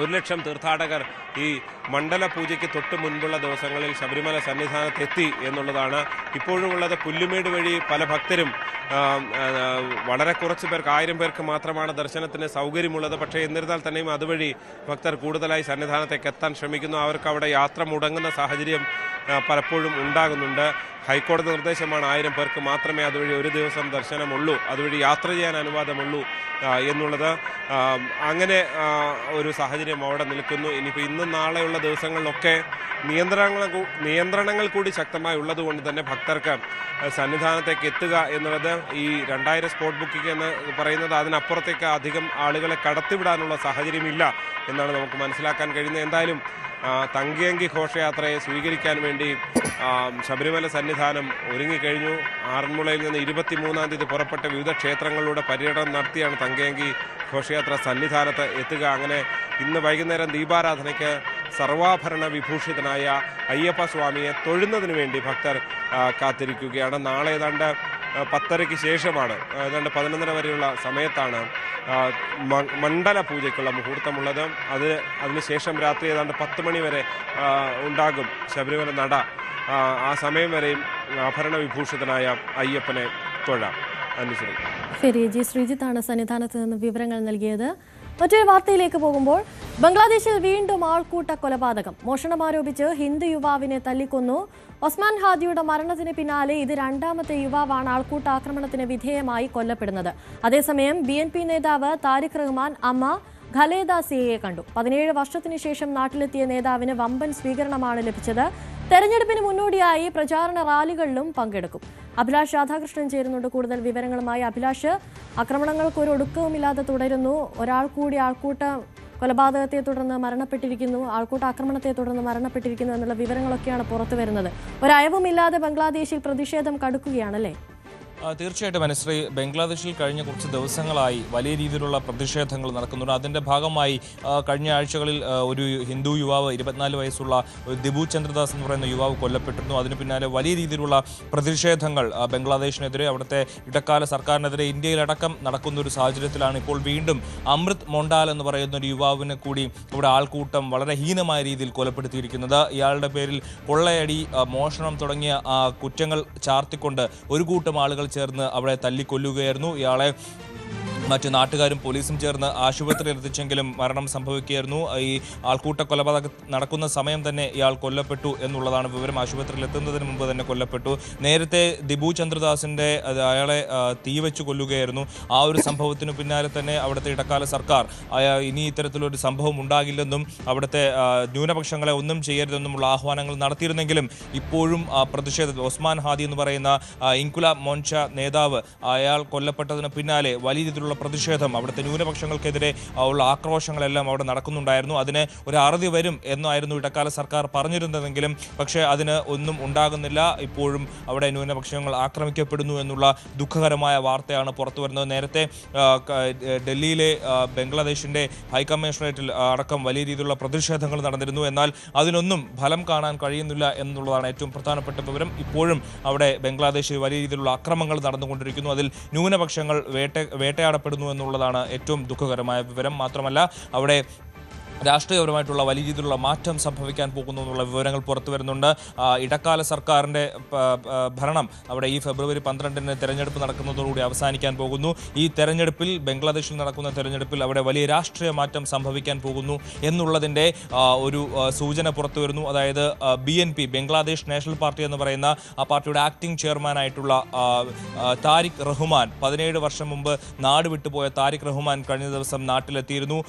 G: 1,00,000 തീർത്ഥാടകർ ഈ മണ്ഡല പൂജയ്ക്ക് തൊട്ട് മുൻപുള്ള ദിവസങ്ങളിൽ ശബരിമല സന്നിധാനത്തെത്തി എന്നുള്ളതാണ്. ഇപ്പോഴുമുള്ളത് പുല്ലുമേട് വഴി പല ഭക്തരും, വളരെ കുറച്ച് പേർക്ക്, 1000 പേർക്ക് മാത്രമാണ് ദർശനത്തിന് സൗകര്യമുള്ളത്. പക്ഷേ എന്നിരുന്നാൽ തന്നെയും അതുവഴി ഭക്തർ കൂടുതലായി സന്നിധാനത്തേക്ക് എത്താൻ ശ്രമിക്കുന്നു. അവർക്ക് അവിടെ യാത്ര മുടങ്ങുന്ന സാഹചര്യം പലപ്പോഴും ഉണ്ടാകുന്നുണ്ട്. ഹൈക്കോടതി നിർദ്ദേശമാണ് 1000 പേർക്ക് മാത്രമേ അതുവഴി ഒരു ദിവസം ദർശനമുള്ളൂ, അതുവഴി യാത്ര ചെയ്യാൻ അനുവാദമുള്ളൂ എന്നുള്ളത്. അങ്ങനെ ഒരു സാഹചര്യം അവിടെ നിൽക്കുന്നു. ഇനിയിപ്പോൾ ഇന്നും നാളെയുള്ള ദിവസങ്ങളിലൊക്കെ നിയന്ത്രണങ്ങൾ കൂടി ശക്തമായി ഉള്ളതുകൊണ്ട് തന്നെ ഭക്തർക്ക് സന്നിധാനത്തേക്ക് എത്തുക എന്നുള്ളത്, ഈ 2000 സ്പോട്ട് ബുക്കിംഗ് എന്ന് പറയുന്നത്, അതിനപ്പുറത്തേക്ക് അധികം ആളുകളെ കടത്തിവിടാനുള്ള സാഹചര്യമില്ല എന്നാണ് നമുക്ക് മനസ്സിലാക്കാൻ കഴിയുന്നത്. എന്തായാലും തങ്കയങ്കി ഘോഷയാത്രയെ സ്വീകരിക്കാൻ വേണ്ടി ശബരിമല സന്നിധാനം ഒരുങ്ങിക്കഴിഞ്ഞു. ആറന്മുളയിൽ നിന്ന് 23-ാം തീയതി പുറപ്പെട്ട വിവിധ ക്ഷേത്രങ്ങളിലൂടെ പര്യടനം നടത്തിയാണ് തങ്കയങ്കി ഘോഷയാത്ര സന്നിധാനത്ത് എത്തുക. അങ്ങനെ ഇന്ന് വൈകുന്നേരം ദീപാരാധനയ്ക്ക് സർവാഭരണ വിഭൂഷിതനായ അയ്യപ്പ സ്വാമിയെ തൊഴുന്നതിന് വേണ്ടി ഭക്തർ കാത്തിരിക്കുകയാണ്. നാളെ ഏതാണ്ട് 10:30-ക്ക് ശേഷമാണ്, ഏതാണ്ട് 11:30 വരെയുള്ള സമയത്താണ് മണ്ഡല പൂജയ്ക്കുള്ള മുഹൂർത്തമുള്ളത്. അതിനുശേഷം രാത്രി ഏതാണ്ട് 10 മണി വരെ ഉണ്ടാകും ശബരിമല നട. ആ സമയം വരെയും ആഭരണ വിഭൂഷിതനായ അയ്യപ്പനെ തൊഴാം. അനുസരിച്ച്
A: ശരി, ജി ശ്രീജിത്താണ് സന്നിധാനത്ത് നിന്ന് വിവരങ്ങൾ നൽകിയത്. മറ്റൊരു വാർത്തയിലേക്ക് പോകുമ്പോൾ, ബംഗ്ലാദേശിൽ വീണ്ടും ആൾക്കൂട്ട കൊലപാതകം. മോഷണം ആരോപിച്ച് ഹിന്ദു യുവാവിനെ തല്ലിക്കൊന്നു. ഒസ്മാൻ ഹാദിയുടെ മരണത്തിന് പിന്നാലെ ഇത് 2ാമത്തെ യുവാവാണ് ആൾക്കൂട്ട ആക്രമണത്തിന് വിധേയമായി കൊല്ലപ്പെടുന്നത്. അതേസമയം BNP നേതാവ് താരിഖ് റഹ്മാൻ അമ്മ ഖലേദ സിയെ കണ്ടു. 17 വർഷത്തിനു ശേഷം നാട്ടിലെത്തിയ നേതാവിന് വമ്പൻ സ്വീകരണമാണ് ലഭിച്ചത്. തെരഞ്ഞെടുപ്പിന് മുന്നോടിയായി പ്രചാരണ റാലികളിലും പങ്കെടുക്കും. അഭിലാഷ് രാധാകൃഷ്ണൻ ചേരുന്നുണ്ട് കൂടുതൽ വിവരങ്ങളുമായി. അഭിലാഷ്, ആക്രമണങ്ങൾക്ക് ഒരു ഒടുക്കവുമില്ലാതെ തുടരുന്നു. ഒരാൾ കൂടി ആൾക്കൂട്ട കൊലപാതകത്തെ തുടർന്ന് മരണപ്പെട്ടിരിക്കുന്നു, ആൾക്കൂട്ട ആക്രമണത്തെ തുടർന്ന് മരണപ്പെട്ടിരിക്കുന്നു എന്നുള്ള വിവരങ്ങളൊക്കെയാണ് പുറത്തു വരുന്നത്. ഒരയവുമില്ലാതെ ബംഗ്ലാദേശിൽ പ്രതിഷേധം കടുക്കുകയാണല്ലേ?
H: തീർച്ചയായിട്ടും അനുശ്രീ, ബംഗ്ലാദേശിൽ കഴിഞ്ഞ കുറച്ച് ദിവസങ്ങളായി വലിയ രീതിയിലുള്ള പ്രതിഷേധങ്ങൾ നടക്കുന്നുണ്ട്. അതിൻ്റെ ഭാഗമായി കഴിഞ്ഞ ആഴ്ചകളിൽ ഒരു ഹിന്ദു യുവാവ്, 24 വയസ്സുള്ള ദിബു ചന്ദ്രദാസ് എന്ന് പറയുന്ന യുവാവ് കൊല്ലപ്പെട്ടിരുന്നു. അതിന് പിന്നാലെ വലിയ രീതിയിലുള്ള പ്രതിഷേധങ്ങൾ ബംഗ്ലാദേശിനെതിരെ, അവിടുത്തെ ഇടക്കാല സർക്കാരിനെതിരെ ഇന്ത്യയിലടക്കം നടക്കുന്ന ഒരു സാഹചര്യത്തിലാണ് ഇപ്പോൾ വീണ്ടും അമൃത് മൊണ്ടാൽ എന്ന് പറയുന്ന ഒരു യുവാവിനെ കൂടി ഇവിടെ ആൾക്കൂട്ടം വളരെ ഹീനമായ രീതിയിൽ കൊലപ്പെടുത്തിയിരിക്കുന്നത്. ഇയാളുടെ പേരിൽ കൊള്ളയടി, മോഷണം തുടങ്ങിയ കുറ്റങ്ങൾ ചാർത്തിക്കൊണ്ട് ഒരു കൂട്ടം ആളുകൾ ചേർന്ന് അവിടെ തല്ലിക്കൊല്ലുകയായിരുന്നു. ഇയാളെ മറ്റു നാട്ടുകാരും പോലീസും ചേർന്ന് ആശുപത്രിയിൽ എത്തിച്ചെങ്കിലും മരണം സംഭവിക്കുകയായിരുന്നു. ഈ ആൾക്കൂട്ട കൊലപാതകം നടക്കുന്ന സമയം തന്നെ ഇയാൾ കൊല്ലപ്പെട്ടു എന്നുള്ളതാണ് വിവരം. ആശുപത്രിയിൽ എത്തുന്നതിന് മുമ്പ് തന്നെ കൊല്ലപ്പെട്ടു. നേരത്തെ ദിബു ചന്ദ്രദാസിൻ്റെ അയാളെ തീവെച്ച് കൊല്ലുകയായിരുന്നു. ആ ഒരു സംഭവത്തിന് പിന്നാലെ തന്നെ അവിടുത്തെ ഇടക്കാല സർക്കാർ ഇനി ഇത്തരത്തിലൊരു സംഭവം ഉണ്ടാകില്ലെന്നും അവിടുത്തെ ന്യൂനപക്ഷങ്ങളെ ഒന്നും ചെയ്യരുതെന്നുമുള്ള ആഹ്വാനങ്ങൾ നടത്തിയിരുന്നെങ്കിലും ഇപ്പോഴും പ്രതിഷേധം, ഒസ്മാൻ ഹാദി എന്ന് പറയുന്ന ഇൻകുലാബ് മോർച്ച നേതാവ്, അയാൾ കൊല്ലപ്പെട്ടതിന് പിന്നാലെ വലിയ രീതിയിലുള്ള രീതിയിലുള്ള പ്രതിഷേധം, അവിടുത്തെ ന്യൂനപക്ഷങ്ങൾക്കെതിരെ ഉള്ള ആക്രോശങ്ങളെല്ലാം അവിടെ നടക്കുന്നുണ്ടായിരുന്നു. അതിന് ഒരു അറുതി വരും എന്നായിരുന്നു ഇടക്കാല സർക്കാർ പറഞ്ഞിരുന്നതെങ്കിലും പക്ഷേ അതിന് ഒന്നും ഉണ്ടാകുന്നില്ല. ഇപ്പോഴും അവിടെ ന്യൂനപക്ഷങ്ങൾ ആക്രമിക്കപ്പെടുന്നു എന്നുള്ള ദുഃഖകരമായ വാർത്തയാണ് പുറത്തു വരുന്നത്. നേരത്തെ ഡൽഹിയിലെ ബംഗ്ലാദേശിൻ്റെ ഹൈക്കമ്മീഷണറേറ്റിൽ അടക്കം വലിയ രീതിയിലുള്ള പ്രതിഷേധങ്ങൾ നടന്നിരുന്നു. എന്നാൽ അതിനൊന്നും ഫലം കാണാൻ കഴിയുന്നില്ല എന്നുള്ളതാണ് ഏറ്റവും പ്രധാനപ്പെട്ട വിവരം. ഇപ്പോഴും അവിടെ ബംഗ്ലാദേശിൽ വലിയ രീതിയിലുള്ള അക്രമങ്ങൾ നടന്നുകൊണ്ടിരിക്കുന്നു. അതിൽ ന്യൂനപക്ഷങ്ങൾ വേട്ടയാടപ്പെടുന്നു എന്നുള്ളതാണ് ഏറ്റവും ദുഃഖകരമായ വിവരം. മാത്രമല്ല അവിടെ രാഷ്ട്രീയപരമായിട്ടുള്ള വലിയ രീതിയിലുള്ള മാറ്റം സംഭവിക്കാൻ പോകുന്നു എന്നുള്ള വിവരങ്ങൾ പുറത്തു വരുന്നുണ്ട്. ഇടക്കാല സർക്കാരിൻ്റെ ഭരണം അവിടെ ഈ ഫെബ്രുവരി 12-ന് തെരഞ്ഞെടുപ്പ് നടക്കുന്നതോടുകൂടി അവസാനിക്കാൻ പോകുന്നു. ഈ തെരഞ്ഞെടുപ്പിൽ, ബംഗ്ലാദേശിൽ നടക്കുന്ന തെരഞ്ഞെടുപ്പിൽ അവിടെ വലിയ രാഷ്ട്രീയ മാറ്റം സംഭവിക്കാൻ പോകുന്നു എന്നുള്ളതിൻ്റെ ഒരു സൂചന പുറത്തു വരുന്നു. അതായത് BNP, ബംഗ്ലാദേശ് നാഷണൽ പാർട്ടി എന്ന് പറയുന്ന ആ പാർട്ടിയുടെ ആക്ടിംഗ് ചെയർമാനായിട്ടുള്ള താരിഖ് റഹ്മാൻ, 17 വർഷം മുമ്പ് നാട് വിട്ടുപോയ താരിഖ് റഹ്മാൻ കഴിഞ്ഞ ദിവസം നാട്ടിലെത്തിയിരുന്നു.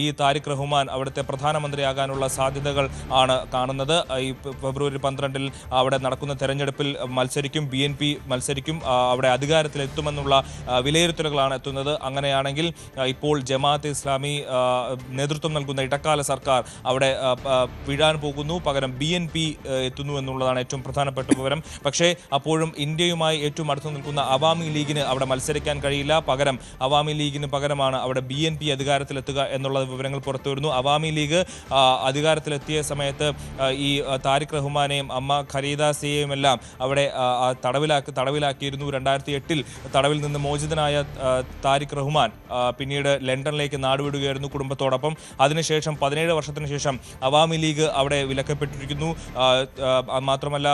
H: ഈ താരിഖ് റഹ്മാൻ അവിടുത്തെ പ്രധാനമന്ത്രിയാകാനുള്ള സാധ്യതകൾ ആണ് കാണുന്നത്. ഈ ഫെബ്രുവരി 12-ൽ അവിടെ നടക്കുന്ന തെരഞ്ഞെടുപ്പിൽ മത്സരിക്കും, BNP മത്സരിക്കും, അവിടെ അധികാരത്തിലെത്തുമെന്നുള്ള വിലയിരുത്തലുകളാണ് എത്തുന്നത്. അങ്ങനെയാണെങ്കിൽ ഇപ്പോൾ ജമാഅത്തെ ഇസ്ലാമി നേതൃത്വം നൽകുന്ന ഇടക്കാല സർക്കാർ അവിടെ വീഴാൻ പോകുന്നു, പകരം BNP എത്തുന്നു എന്നുള്ളതാണ് ഏറ്റവും പ്രധാനപ്പെട്ട വിവരം. പക്ഷേ അപ്പോഴും ഇന്ത്യയുമായി ഏറ്റവും അടുത്ത് നിൽക്കുന്ന അവാമി ലീഗിന് അവിടെ മത്സരിക്കാൻ കഴിയില്ല. പകരം അവാമി ലീഗിന് പകരമാണ് അവിടെ BNP അധികാരത്തിലെത്തുക എന്നുള്ള വിവരങ്ങൾ പുറത്തു വരുന്നു. അവാമി ലീഗ് അധികാരത്തിലെത്തിയ സമയത്ത് ഈ താരിഖ് റഹ്മാനെയും അമ്മ ഖരീദാസിയെയും എല്ലാം അവിടെ തടവിലാക്കിയിരുന്നു. 2008-ൽ തടവിൽ നിന്ന് മോചിതനായ താരിഖ് റഹ്മാൻ പിന്നീട് ലണ്ടനിലേക്ക് നാടുവിടുകയായിരുന്നു കുടുംബത്തോടൊപ്പം. അതിനുശേഷം 17 വർഷത്തിന് ശേഷം അവാമി ലീഗ് അവിടെ വിലക്കപ്പെട്ടിരിക്കുന്നു. മാത്രമല്ല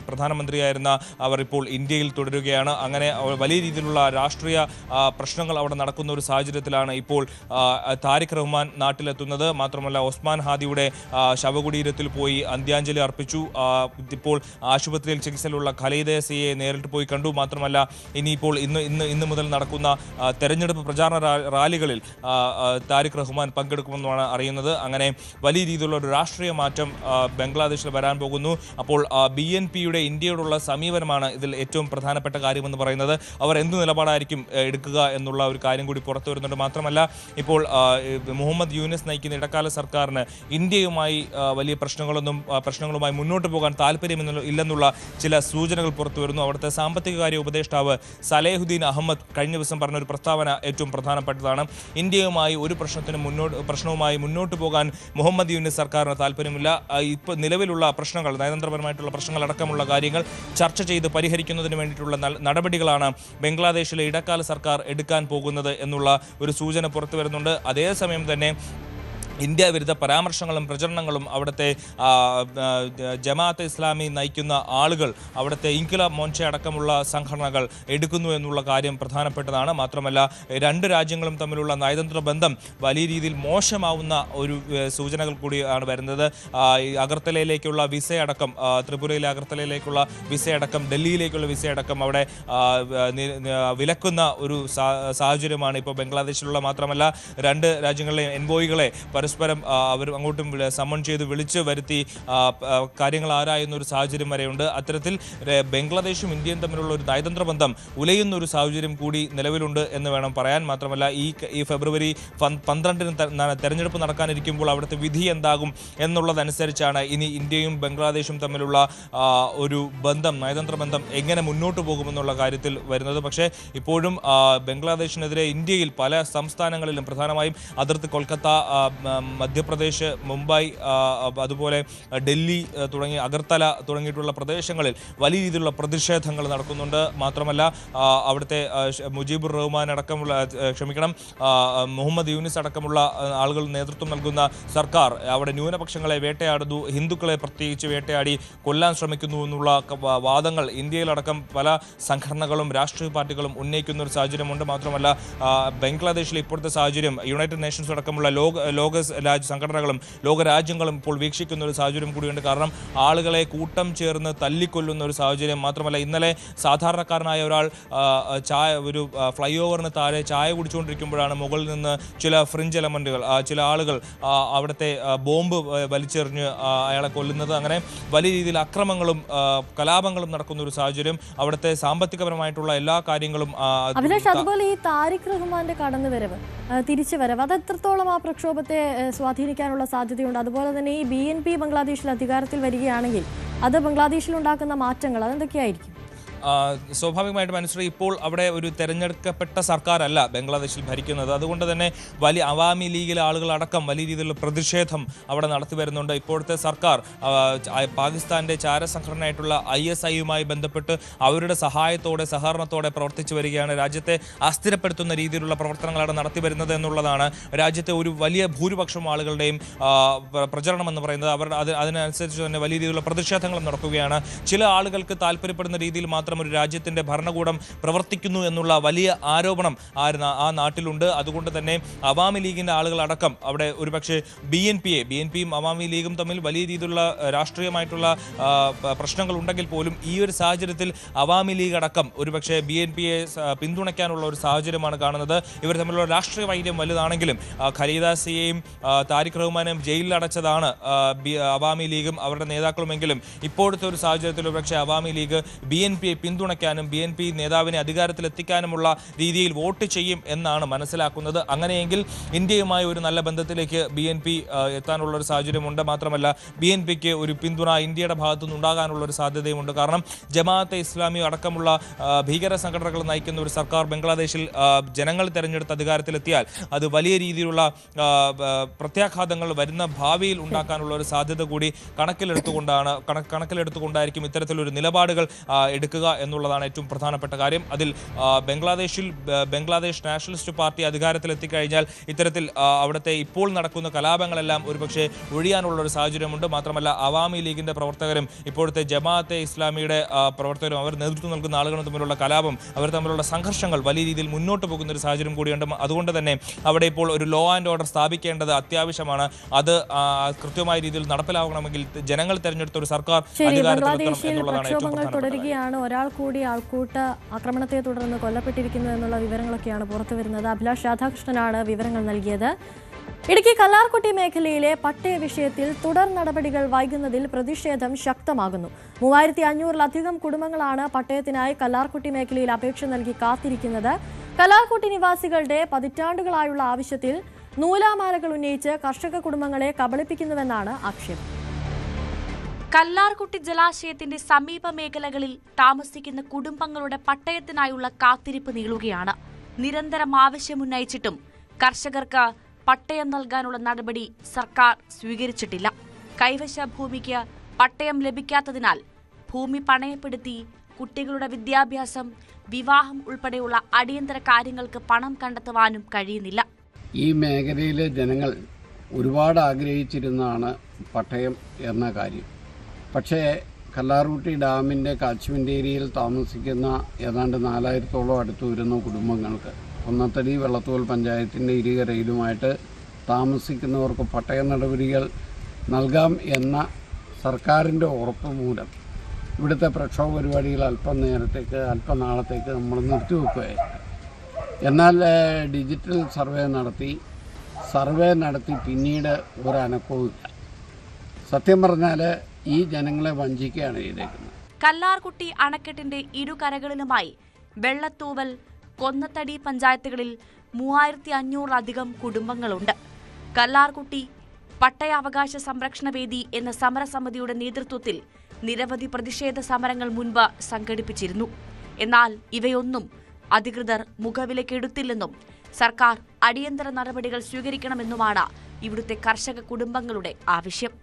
H: പ്രധാനമന്ത്രിയായിരുന്ന അവർ ഇപ്പോൾ ഇന്ത്യയിൽ തുടരുകയാണ്. അങ്ങനെ വലിയ രീതിയിലുള്ള രാഷ്ട്രീയ പ്രശ്നങ്ങൾ അവിടെ നടക്കുന്ന ഒരു സാഹചര്യത്തിലാണ് ഇപ്പോൾ താരിഖ് റഹ്മാൻ നാട്ടിലെത്തുന്നത്. മാത്രമല്ല ഒസ്മാൻ ഹാദിയുടെ ശവകുടീരത്തിൽ പോയി അന്ത്യാഞ്ജലി അർപ്പിച്ചു. ഇപ്പോൾ ആശുപത്രിയിൽ ചികിത്സയിലുള്ള ഖലീദ സിയെ നേരിട്ട് പോയി കണ്ടു. മാത്രമല്ല ഇനിയിപ്പോൾ ഇന്ന് മുതൽ നടക്കുന്ന തെരഞ്ഞെടുപ്പ് പ്രചാരണ റാലികളിൽ താരിഖ് റഹ്മാൻ പങ്കെടുക്കുമെന്നാണ് അറിയുന്നത്. അങ്ങനെ വലിയ രീതിയിലുള്ള ഒരു രാഷ്ട്രീയ മാറ്റം ബംഗ്ലാദേശിൽ വരാൻ പോകുന്നു. അപ്പോൾ BNPയുടെ ഇന്ത്യയോടുള്ള സമീപനമാണ് ഇതിൽ ഏറ്റവും പ്രധാനപ്പെട്ട കാര്യമെന്ന് പറയുന്നത്. അവർ എന്ത് നിലപാടായിരിക്കും എടുക്കുക എന്നുള്ള ഒരു കാര്യം കൂടി പുറത്തു വരുന്നുണ്ട്. മാത്രമല്ല ഇപ്പോൾ മുഹമ്മദ് യൂനിസ് നയിക്കുന്ന ഇടക്കാല സർക്കാരിന് ഇന്ത്യയുമായി വലിയ പ്രശ്നങ്ങളുമായി മുന്നോട്ട് പോകാൻ താല്പര്യമില്ലെന്നുള്ള ചില സൂചനകൾ പുറത്തു വരുന്നു. അവിടുത്തെ സാമ്പത്തിക കാര്യ ഉപദേഷ്ടാവ് സലേഹുദ്ദീൻ അഹമ്മദ് കഴിഞ്ഞ ദിവസം പറഞ്ഞ ഒരു പ്രസ്താവന ഏറ്റവും പ്രധാനപ്പെട്ടതാണ്. ഇന്ത്യയുമായി ഒരു പ്രശ്നവുമായി മുന്നോട്ട് പോകാൻ മുഹമ്മദ് യൂനിസ് സർക്കാരിന് താല്പര്യമില്ല. ഇപ്പോൾ നിലവിലുള്ള പ്രശ്നങ്ങൾ, നയതന്ത്രപരമായിട്ടുള്ള പ്രശ്നങ്ങൾ അടക്കമുള്ള കാര്യങ്ങൾ ചർച്ച ചെയ്ത് പരിഹരിക്കുന്നതിന് വേണ്ടിയിട്ടുള്ള നടപടികളാണ് ബംഗ്ലാദേശിലെ ഇടക്കാല സർക്കാർ എടുക്കാൻ പോകുന്നത് എന്നുള്ള ഒരു സൂചന പുറത്തു വരുന്നുണ്ട്. അതേസമയം തന്നെ ഇന്ത്യ വിരുദ്ധ പരാമർശങ്ങളും പ്രചരണങ്ങളും അവിടുത്തെ ജമാഅത്തെ ഇസ്ലാമി നയിക്കുന്ന ആളുകൾ, അവിടുത്തെ ഇൻക്വിലാബ് മോർച്ച അടക്കമുള്ള സംഘടനകൾ എടുക്കുന്നു എന്നുള്ള കാര്യം പ്രധാനപ്പെട്ടതാണ്. മാത്രമല്ല രണ്ട് രാജ്യങ്ങളും തമ്മിലുള്ള നയതന്ത്ര ബന്ധം വലിയ രീതിയിൽ മോശമാവുന്ന ഒരു സൂചനകൾ കൂടിയാണ് വരുന്നത്. അഗർത്തലയിലേക്കുള്ള വിസയടക്കം, ത്രിപുരയിലെ അഗർത്തലയിലേക്കുള്ള വിസയടക്കം, ഡൽഹിയിലേക്കുള്ള വിസയടക്കം അവിടെ വിലക്കുന്ന ഒരു സാഹചര്യമാണ് ഇപ്പോൾ ബംഗ്ലാദേശിലുള്ള. മാത്രമല്ല രണ്ട് രാജ്യങ്ങളിലെ എൻവോയികളെ പരസ്പരം അവർ അങ്ങോട്ടും സമൺ ചെയ്ത് വിളിച്ചു വരുത്തി കാര്യങ്ങൾ ആരായുന്ന ഒരു സാഹചര്യം വരെയുണ്ട്. അത്തരത്തിൽ ബംഗ്ലാദേശും ഇന്ത്യയും തമ്മിലുള്ള ഒരു നയതന്ത്ര ബന്ധം ഉലയുന്ന ഒരു സാഹചര്യം കൂടി നിലവിലുണ്ട് എന്ന് വേണം പറയാൻ. മാത്രമല്ല ഈ ഫെബ്രുവരി 12-ന് തെരഞ്ഞെടുപ്പ് നടക്കാനിരിക്കുമ്പോൾ അവിടുത്തെ വിധി എന്താകും എന്നുള്ളതനുസരിച്ചാണ് ഇനി ഇന്ത്യയും ബംഗ്ലാദേശും തമ്മിലുള്ള ഒരു ബന്ധം, നയതന്ത്ര ബന്ധം എങ്ങനെ മുന്നോട്ട് പോകുമെന്നുള്ള കാര്യത്തിൽ വരുന്നത്. പക്ഷേ ഇപ്പോഴും ബംഗ്ലാദേശിനെതിരെ ഇന്ത്യയിൽ പല സംസ്ഥാനങ്ങളിലും, പ്രധാനമായും അതിർത്തി കൊൽക്കത്ത, മധ്യപ്രദേശ്, മുംബൈ, അതുപോലെ ഡൽഹി തുടങ്ങി അഗർത്തല തുടങ്ങിയിട്ടുള്ള പ്രദേശങ്ങളിൽ വലിയ രീതിയിലുള്ള പ്രതിഷേധങ്ങൾ നടക്കുന്നുണ്ട്. മാത്രമല്ല അവിടുത്തെ മുജീബുർ റഹ്മാൻ അടക്കമുള്ള മുഹമ്മദ് യൂനിസ് അടക്കമുള്ള ആളുകൾ നേതൃത്വം നൽകുന്ന സർക്കാർ അവിടെ ന്യൂനപക്ഷങ്ങളെ വേട്ടയാടുന്നു, ഹിന്ദുക്കളെ പ്രത്യേകിച്ച് വേട്ടയാടി കൊല്ലാൻ ശ്രമിക്കുന്നു എന്നുള്ള വാദങ്ങൾ ഇന്ത്യയിലടക്കം പല സംഘടനകളും രാഷ്ട്രീയ പാർട്ടികളും ഉന്നയിക്കുന്ന ഒരു സാഹചര്യമുണ്ട്. മാത്രമല്ല ബംഗ്ലാദേശിലെ ഇപ്പോഴത്തെ സാഹചര്യം യുണൈറ്റഡ് നേഷൻസ് അടക്കമുള്ള ലോക സംഘടനകളും ലോകരാജ്യങ്ങളും ഇപ്പോൾ വീക്ഷിക്കുന്ന ഒരു സാഹചര്യം കൂടിയുണ്ട്. കാരണം ആളുകളെ കൂട്ടം ചേർന്ന് തല്ലിക്കൊല്ലുന്ന ഒരു സാഹചര്യം മാത്രമല്ല, ഇന്നലെ സാധാരണക്കാരനായ ഒരാൾ ഒരു ഫ്ലൈ ഓവറിന് താഴെ ചായ കുടിച്ചുകൊണ്ടിരിക്കുമ്പോഴാണ് മുകളിൽ നിന്ന് ചില ഫ്രിഞ്ച് എലമെന്റുകൾ, ചില ആളുകൾ അവിടുത്തെ ബോംബ് വലിച്ചെറിഞ്ഞ് അയാളെ കൊല്ലുന്നത്. അങ്ങനെ വലിയ രീതിയിൽ അക്രമങ്ങളും കലാപങ്ങളും നടക്കുന്ന ഒരു സാഹചര്യം, അവിടുത്തെ സാമ്പത്തികപരമായിട്ടുള്ള എല്ലാ കാര്യങ്ങളും.
A: അഭിലാഷ്, അതുപോലെ ഈ താരിഖ് റഹ്മാന്റെ കടന്നുവരവ്, തിരിച്ചുവരവ്, അത് എത്രത്തോളം ആ പ്രക്ഷോഭത്തെ സ്വാധീനിക്കാനുള്ള സാധ്യതയുണ്ട്? അതുപോലെ തന്നെ ഈ BNP ബംഗ്ലാദേശിൽ അധികാരത്തിൽ വരികയാണെങ്കിൽ അത് ബംഗ്ലാദേശിൽ ഉണ്ടാക്കുന്ന മാറ്റങ്ങൾ അതെന്തൊക്കെയായിരിക്കും?
H: സ്വാഭാവികമായിട്ടും അനുശ്രീ, ഇപ്പോൾ അവിടെ ഒരു തെരഞ്ഞെടുക്കപ്പെട്ട സർക്കാരല്ല ബംഗ്ലാദേശിൽ ഭരിക്കുന്നത്. അതുകൊണ്ട് തന്നെ വലിയ അവാമി ലീഗിലെ ആളുകളടക്കം വലിയ രീതിയിലുള്ള പ്രതിഷേധം അവിടെ നടത്തി വരുന്നുണ്ട്. ഇപ്പോഴത്തെ സർക്കാർ പാകിസ്ഥാന്റെ ചാരസംഘടനയായിട്ടുള്ള ISIയുമായി ബന്ധപ്പെട്ട് അവരുടെ സഹായത്തോടെ സഹകരണത്തോടെ പ്രവർത്തിച്ചു വരികയാണ്. രാജ്യത്തെ അസ്ഥിരപ്പെടുത്തുന്ന രീതിയിലുള്ള പ്രവർത്തനങ്ങൾ അവിടെ നടത്തി വരുന്നത് എന്നുള്ളതാണ് രാജ്യത്തെ ഒരു വലിയ ഭൂരിപക്ഷം ആളുകളുടെയും പ്രചരണം എന്ന് പറയുന്നത്. അവർ അതിനനുസരിച്ച് തന്നെ വലിയ രീതിയിലുള്ള പ്രതിഷേധങ്ങളും നടക്കുകയാണ്. ചില ആളുകൾക്ക് താല്പര്യപ്പെടുന്ന രീതിയിൽ മാത്രം ഒരു രാജ്യത്തിന്റെ ഭരണകൂടം പ്രവർത്തിക്കുന്നു എന്നുള്ള വലിയ ആരോപണം ആ നാട്ടിലുണ്ട്. അതുകൊണ്ട് തന്നെ അവാമി ലീഗിന്റെ ആളുകളടക്കം അവിടെ ഒരുപക്ഷെ BNPയും അവാമി ലീഗും തമ്മിൽ വലിയ രീതിയിലുള്ള രാഷ്ട്രീയമായിട്ടുള്ള പ്രശ്നങ്ങൾ ഉണ്ടെങ്കിൽ പോലും ഈ ഒരു സാഹചര്യത്തിൽ അവാമി ലീഗ് അടക്കം ഒരുപക്ഷെ BNPയെ പിന്തുണയ്ക്കാനുള്ള ഒരു സാഹചര്യമാണ് കാണുന്നത്. ഇവർ തമ്മിലുള്ള രാഷ്ട്രീയ വൈര്യം വലുതാണെങ്കിലും ഖലീദാസിയെയും താരിഖ് റഹ്മാനെയും ജയിലിൽ അടച്ചതാണ് അവാമി ലീഗും അവരുടെ നേതാക്കളുമെങ്കിലും ഇപ്പോഴത്തെ ഒരു സാഹചര്യത്തിൽ ഒരുപക്ഷെ അവാമി ലീഗ് BNPയെ പിന്തുണയ്ക്കാനും BNP നേതാവിനെ അധികാരത്തിലെത്തിക്കാനുമുള്ള രീതിയിൽ വോട്ട് ചെയ്യും എന്നാണ് മനസ്സിലാക്കുന്നത്. അങ്ങനെയെങ്കിൽ ഇന്ത്യയുമായി ഒരു നല്ല ബന്ധത്തിലേക്ക് BNP എത്താനുള്ള ഒരു സാഹചര്യമുണ്ട്. മാത്രമല്ല BNPക്ക് ഒരു പിന്തുണ ഇന്ത്യയുടെ ഭാഗത്തുനിന്ന് ഉണ്ടാകാനുള്ള ഒരു സാധ്യതയുമുണ്ട്. കാരണം ജമാഅത്തെ ഇസ്ലാമി അടക്കമുള്ള ഭീകര സംഘടനകൾ നയിക്കുന്ന ഒരു സർക്കാർ ബംഗ്ലാദേശിൽ ജനങ്ങൾ തെരഞ്ഞെടുത്ത് അധികാരത്തിലെത്തിയാൽ അത് വലിയ രീതിയിലുള്ള പ്രത്യാഘാതങ്ങൾ വരുന്ന ഭാവിയിൽ ഉണ്ടാക്കാനുള്ള ഒരു സാധ്യത കൂടി കണക്കിലെടുത്തുകൊണ്ടായിരിക്കും ഇത്തരത്തിലൊരു നിലപാടുകൾ എടുക്കുക എന്നുള്ളതാണ് ഏറ്റവും പ്രധാനപ്പെട്ട കാര്യം. അതിൽ ബംഗ്ലാദേശ് നാഷണലിസ്റ്റ് പാർട്ടി അധികാരത്തിലെത്തിക്കഴിഞ്ഞാൽ ഇത്തരത്തിൽ അവിടുത്തെ ഇപ്പോൾ നടക്കുന്ന കലാപങ്ങളെല്ലാം ഒരുപക്ഷെ ഒഴിയാനുള്ള ഒരു സാഹചര്യമുണ്ട്. മാത്രമല്ല അവാമി ലീഗിന്റെ പ്രവർത്തകരും ഇപ്പോഴത്തെ ജമാഅത്തെ ഇസ്ലാമിയുടെ പ്രവർത്തകരും അവർ നേതൃത്വം നൽകുന്ന ആളുകളും തമ്മിലുള്ള കലാപം, അവർ തമ്മിലുള്ള സംഘർഷങ്ങൾ വലിയ രീതിയിൽ മുന്നോട്ട് പോകുന്ന ഒരു സാഹചര്യം കൂടിയുണ്ട്. അതുകൊണ്ട് തന്നെ അവിടെ ഇപ്പോൾ ഒരു ലോ ആൻഡ് ഓർഡർ സ്ഥാപിക്കേണ്ടത് അത്യാവശ്യമാണ്. അത് കൃത്യമായ രീതിയിൽ നടപ്പിലാവണമെങ്കിൽ ജനങ്ങൾ തെരഞ്ഞെടുത്ത ഒരു സർക്കാർ അധികാരത്തിലെത്തണം എന്നുള്ളതാണ് ഏറ്റവും
A: തുടരുകയാണ്. ഒരാൾ കൂടി ആൾക്കൂട്ട ആക്രമണത്തെ തുടർന്ന് കൊല്ലപ്പെട്ടിരിക്കുന്നു എന്നുള്ള വിവരങ്ങളൊക്കെയാണ് പുറത്തു വരുന്നത്. അഭിലാഷ് രാധാകൃഷ്ണനാണ് വിവരങ്ങൾ നൽകിയത്. ഇടുക്കി കല്ലാർകുട്ടി മേഖലയിലെ പട്ടയ വിഷയത്തിൽ തുടർ നടപടികൾ വൈകുന്നതിൽ പ്രതിഷേധം ശക്തമാകുന്നു. 3500-ലധികം കുടുംബങ്ങളാണ് പട്ടയത്തിനായി കല്ലാർകുട്ടി മേഖലയിൽ അപേക്ഷ നൽകി കാത്തിരിക്കുന്നത്. കല്ലാർകുട്ടി നിവാസികളുടെ പതിറ്റാണ്ടുകളായുള്ള ആവശ്യത്തിൽ നൂലാമാലകൾ ഉന്നയിച്ച് കർഷക കുടുംബങ്ങളെ കബളിപ്പിക്കുന്നുവെന്നാണ് ആക്ഷേപം.
I: കല്ലാർകുട്ടി ജലാശയത്തിന്റെ സമീപ മേഖലകളിൽ താമസിക്കുന്ന കുടുംബങ്ങളുടെ പട്ടയത്തിനായുള്ള കാത്തിരിപ്പ് നീളുകയാണ്. നിരന്തരം ആവശ്യമുന്നയിച്ചിട്ടും കർഷകർക്ക് പട്ടയം നൽകാനുള്ള നടപടി സർക്കാർ സ്വീകരിച്ചിട്ടില്ല. കൈവശ ഭൂമിക്ക് പട്ടയം ലഭിക്കാത്തതിനാൽ ഭൂമി പണയപ്പെടുത്തി കുട്ടികളുടെ വിദ്യാഭ്യാസം, വിവാഹം ഉൾപ്പെടെയുള്ള അടിയന്തര കാര്യങ്ങൾക്ക് പണം കണ്ടെത്തുവാനും കഴിയുന്നില്ല.
J: ഈ മേഖലയിലെ ജനങ്ങൾ ഒരുപാട് ആഗ്രഹിച്ചിരുന്നതാണ് പട്ടയം എന്ന കാര്യം. പക്ഷേ കല്ലാർകുട്ടി ഡാമിൻ്റെ കാച്ച്മെൻ്റ് ഏരിയയിൽ താമസിക്കുന്ന ഏതാണ്ട് 4000-ഓളം അടുത്ത് വരുന്ന കുടുംബങ്ങൾക്ക് കുന്നത്തടി വെള്ളത്തോൽ പഞ്ചായത്തിൻ്റെ ഇരുകരയിലുമായിട്ട് താമസിക്കുന്നവർക്ക് പട്ടയ നടപടികൾ നൽകാം എന്ന സർക്കാരിൻ്റെ ഉറപ്പ് മൂലം ഇവിടുത്തെ പ്രക്ഷോഭ പരിപാടികൾ അല്പനാളത്തേക്ക് നമ്മൾ നിർത്തിവെക്കുകയായിരുന്നു. എന്നാൽ ഡിജിറ്റൽ സർവേ നടത്തി പിന്നീട് ഒരനക്കവുമില്ല. സത്യം പറഞ്ഞാൽ ഈ ജനങ്ങളെ വഞ്ചിക്കുകയാണ് ചെയ്തേക്കുന്നത്.
I: കല്ലാർകുട്ടി അണക്കെട്ടിന്റെ ഇരുകരകളിലുമായി വെള്ളത്തൂവൽ, കൊന്നത്തടി പഞ്ചായത്തുകളിൽ 3500-ലധികം കുടുംബങ്ങളുണ്ട്. കല്ലാർകുട്ടി പട്ടയാവകാശ സംരക്ഷണ വേദി എന്ന സമരസമിതിയുടെ നേതൃത്വത്തിൽ നിരവധി പ്രതിഷേധ സമരങ്ങൾ മുൻപ് സംഘടിപ്പിച്ചിരുന്നു. എന്നാൽ ഇവയൊന്നും അധികൃതർ മുഖവിലക്കെടുത്തില്ലെന്നും സർക്കാർ അടിയന്തര നടപടികൾ സ്വീകരിക്കണമെന്നുമാണ് ഇവിടുത്തെ കർഷക കുടുംബങ്ങളുടെ ആവശ്യം.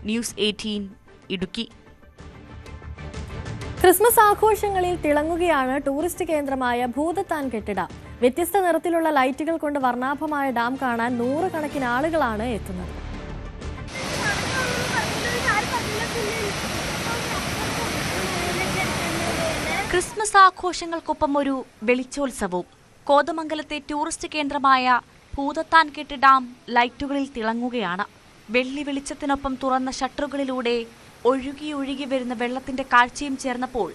I: ന്യൂസ് 18 ഇടുക്കി.
A: ക്രിസ്മസ് ആഘോഷങ്ങളിൽ തിളങ്ങുകയാണ് ടൂറിസ്റ്റ് കേന്ദ്രമായ ഭൂതത്താൻ കെട്ടിട. വ്യത്യസ്ത നിറത്തിലുള്ള ലൈറ്റുകൾ കൊണ്ട് വർണ്ണാഭമായ ഡാം കാണാൻ 100 കണക്കിന് ആളുകളാണ് എത്തുന്നത്.
I: ക്രിസ്മസ് ആഘോഷങ്ങൾക്കൊപ്പം ഒരു വെളിച്ചോത്സവവും. കോതമംഗലത്തെ ടൂറിസ്റ്റ് കേന്ദ്രമായ ഭൂതത്താൻകെട്ട് ഡാം ലൈറ്റുകളിൽ തിളങ്ങുകയാണ്. വെള്ളി വെളിച്ചത്തിനൊപ്പം തുറന്ന ഷട്ടറുകളിലൂടെ ഒഴുകി വരുന്ന വെള്ളത്തിന്റെ കാഴ്ചയും ചേർന്നപ്പോൾ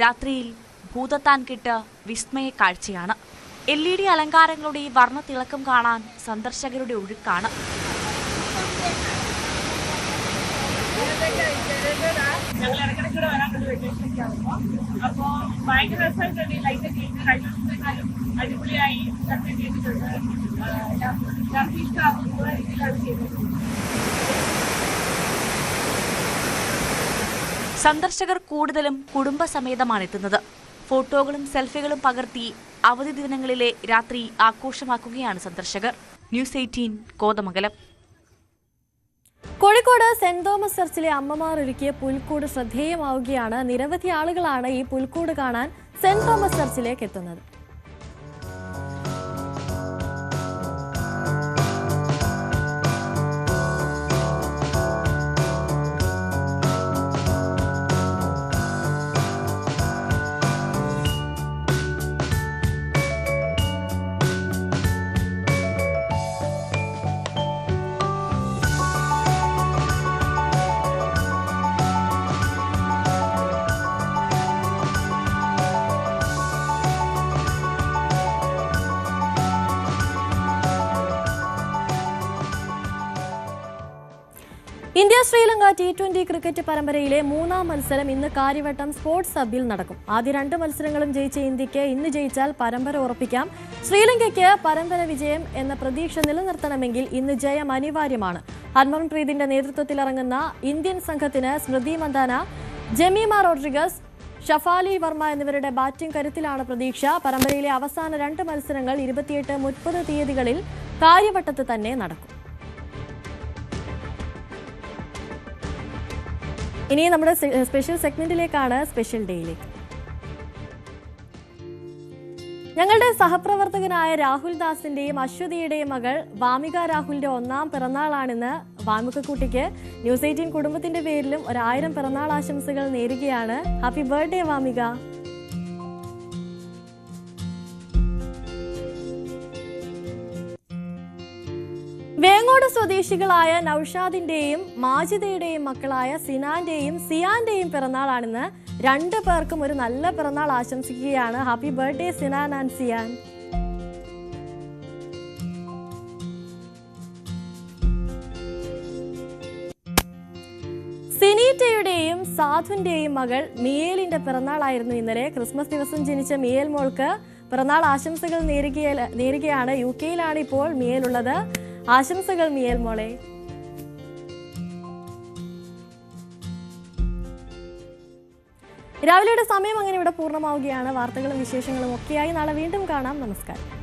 I: രാത്രിയിൽ ഭൂതത്താൻകെട്ട് വിസ്മയ കാഴ്ചയാണ്. LED അലങ്കാരങ്ങളുടെ ഈ വർണ്ണ തിളക്കം കാണാൻ സന്ദർശകരുടെ ഒഴുക്കാണ്. സന്ദർശകർ കൂടുതലും കുടുംബസമേതമാണ് എത്തുന്നത്. ഫോട്ടോകളും സെൽഫികളും പകർത്തി അവധി ദിനങ്ങളിലെ രാത്രി ആഘോഷമാക്കുകയാണ് സന്ദർശകർ. News 18 Kothamangalam.
A: Kozhikode Saint Thomas ചർച്ചിലെ അമ്മമാർ ഒരുക്കിയ പുൽക്കൂട് ശ്രദ്ധേയമാവുകയാണ്. നിരവധി ആളുകളാണ് ഈ പുൽക്കൂട് കാണാൻ സെന്റ് തോമസ് ചർച്ചിലേക്ക് എത്തുന്നത്. ഇന്ത്യ ശ്രീലങ്ക T20 ക്രിക്കറ്റ് പരമ്പരയിലെ മൂന്നാം മത്സരം ഇന്ന് കാര്യവട്ടം സ്പോർട്സ് ഹബിൽ നടക്കും. ആദ്യ 2 മത്സരങ്ങളും ജയിച്ച ഇന്ത്യക്ക് ഇന്ന് ജയിച്ചാൽ പരമ്പര ഉറപ്പിക്കാം. ശ്രീലങ്കയ്ക്ക് പരമ്പര വിജയം എന്ന പ്രതീക്ഷ നിലനിർത്തണമെങ്കിൽ ഇന്ന് ജയം അനിവാര്യമാണ്. ഹർമൻപ്രീതിന്റെ നേതൃത്വത്തിലിറങ്ങുന്ന ഇന്ത്യൻ സംഘത്തിന് സ്മൃതി മന്ദാന, ജമീമ റോഡ്രിഗസ്, ഷഫാലി വർമ്മ എന്നിവരുടെ ബാറ്റിംഗ് കരുത്തിലാണ് പ്രതീക്ഷ. പരമ്പരയിലെ അവസാന 2 മത്സരങ്ങൾ 28, 30 തീയതികളിൽ കാര്യവട്ടത്ത് തന്നെ നടക്കും. ഇനി നമ്മുടെ സ്പെഷ്യൽ സെഗ്മെന്റിലേക്കാണ്, സ്പെഷ്യൽ ഡേയിലേക്ക്. ഞങ്ങളുടെ സഹപ്രവർത്തകനായ രാഹുൽ ദാസിന്റെയും അശ്വതിയുടെയും മകൾ വാമിക രാഹുലിന്റെ 1ാം പിറന്നാളാണിന്ന്. വാമികക്കുട്ടിക്ക് ന്യൂസ് 18 കുടുംബത്തിന്റെ പേരിലും 1000 പിറന്നാൾ ആശംസകൾ നേരുകയാണ്. Happy birthday Vamika. വേങ്ങോട് സ്വദേശികളായ നൌഷാദിന്റെയും മാജിദയുടെയും മക്കളായ സിനാന്റെയും സിയാന്റെയും പിറന്നാളാണിന്ന്. 2 പേർക്കും ഒരു നല്ല പിറന്നാൾ ആശംസിക്കുകയാണ്. ഹാപ്പി ബർത്ത്ഡേ സിനാൻ ആൻഡ് സിയാൻ. സിനീറ്റയുടെയും സാധുവിന്റെയും മകൾ മിയേലിന്റെ പിറന്നാളായിരുന്നു ഇന്നലെ. ക്രിസ്മസ് ദിവസം ജനിച്ച മിയേൽ മോൾക്ക് പിറന്നാൾ ആശംസകൾ നേരുകയാണ്. UK-യിലാണ് ഇപ്പോൾ മിയേലുള്ളത്. ആശംസകൾ മിയേൽ മോളെ. രാവിലെയുടെ സമയം അങ്ങനെ ഇവിടെ പൂർണ്ണമാവുകയാണ്. വാർത്തകളും വിശേഷങ്ങളും ഒക്കെയായി നാളെ വീണ്ടും കാണാം. നമസ്കാരം.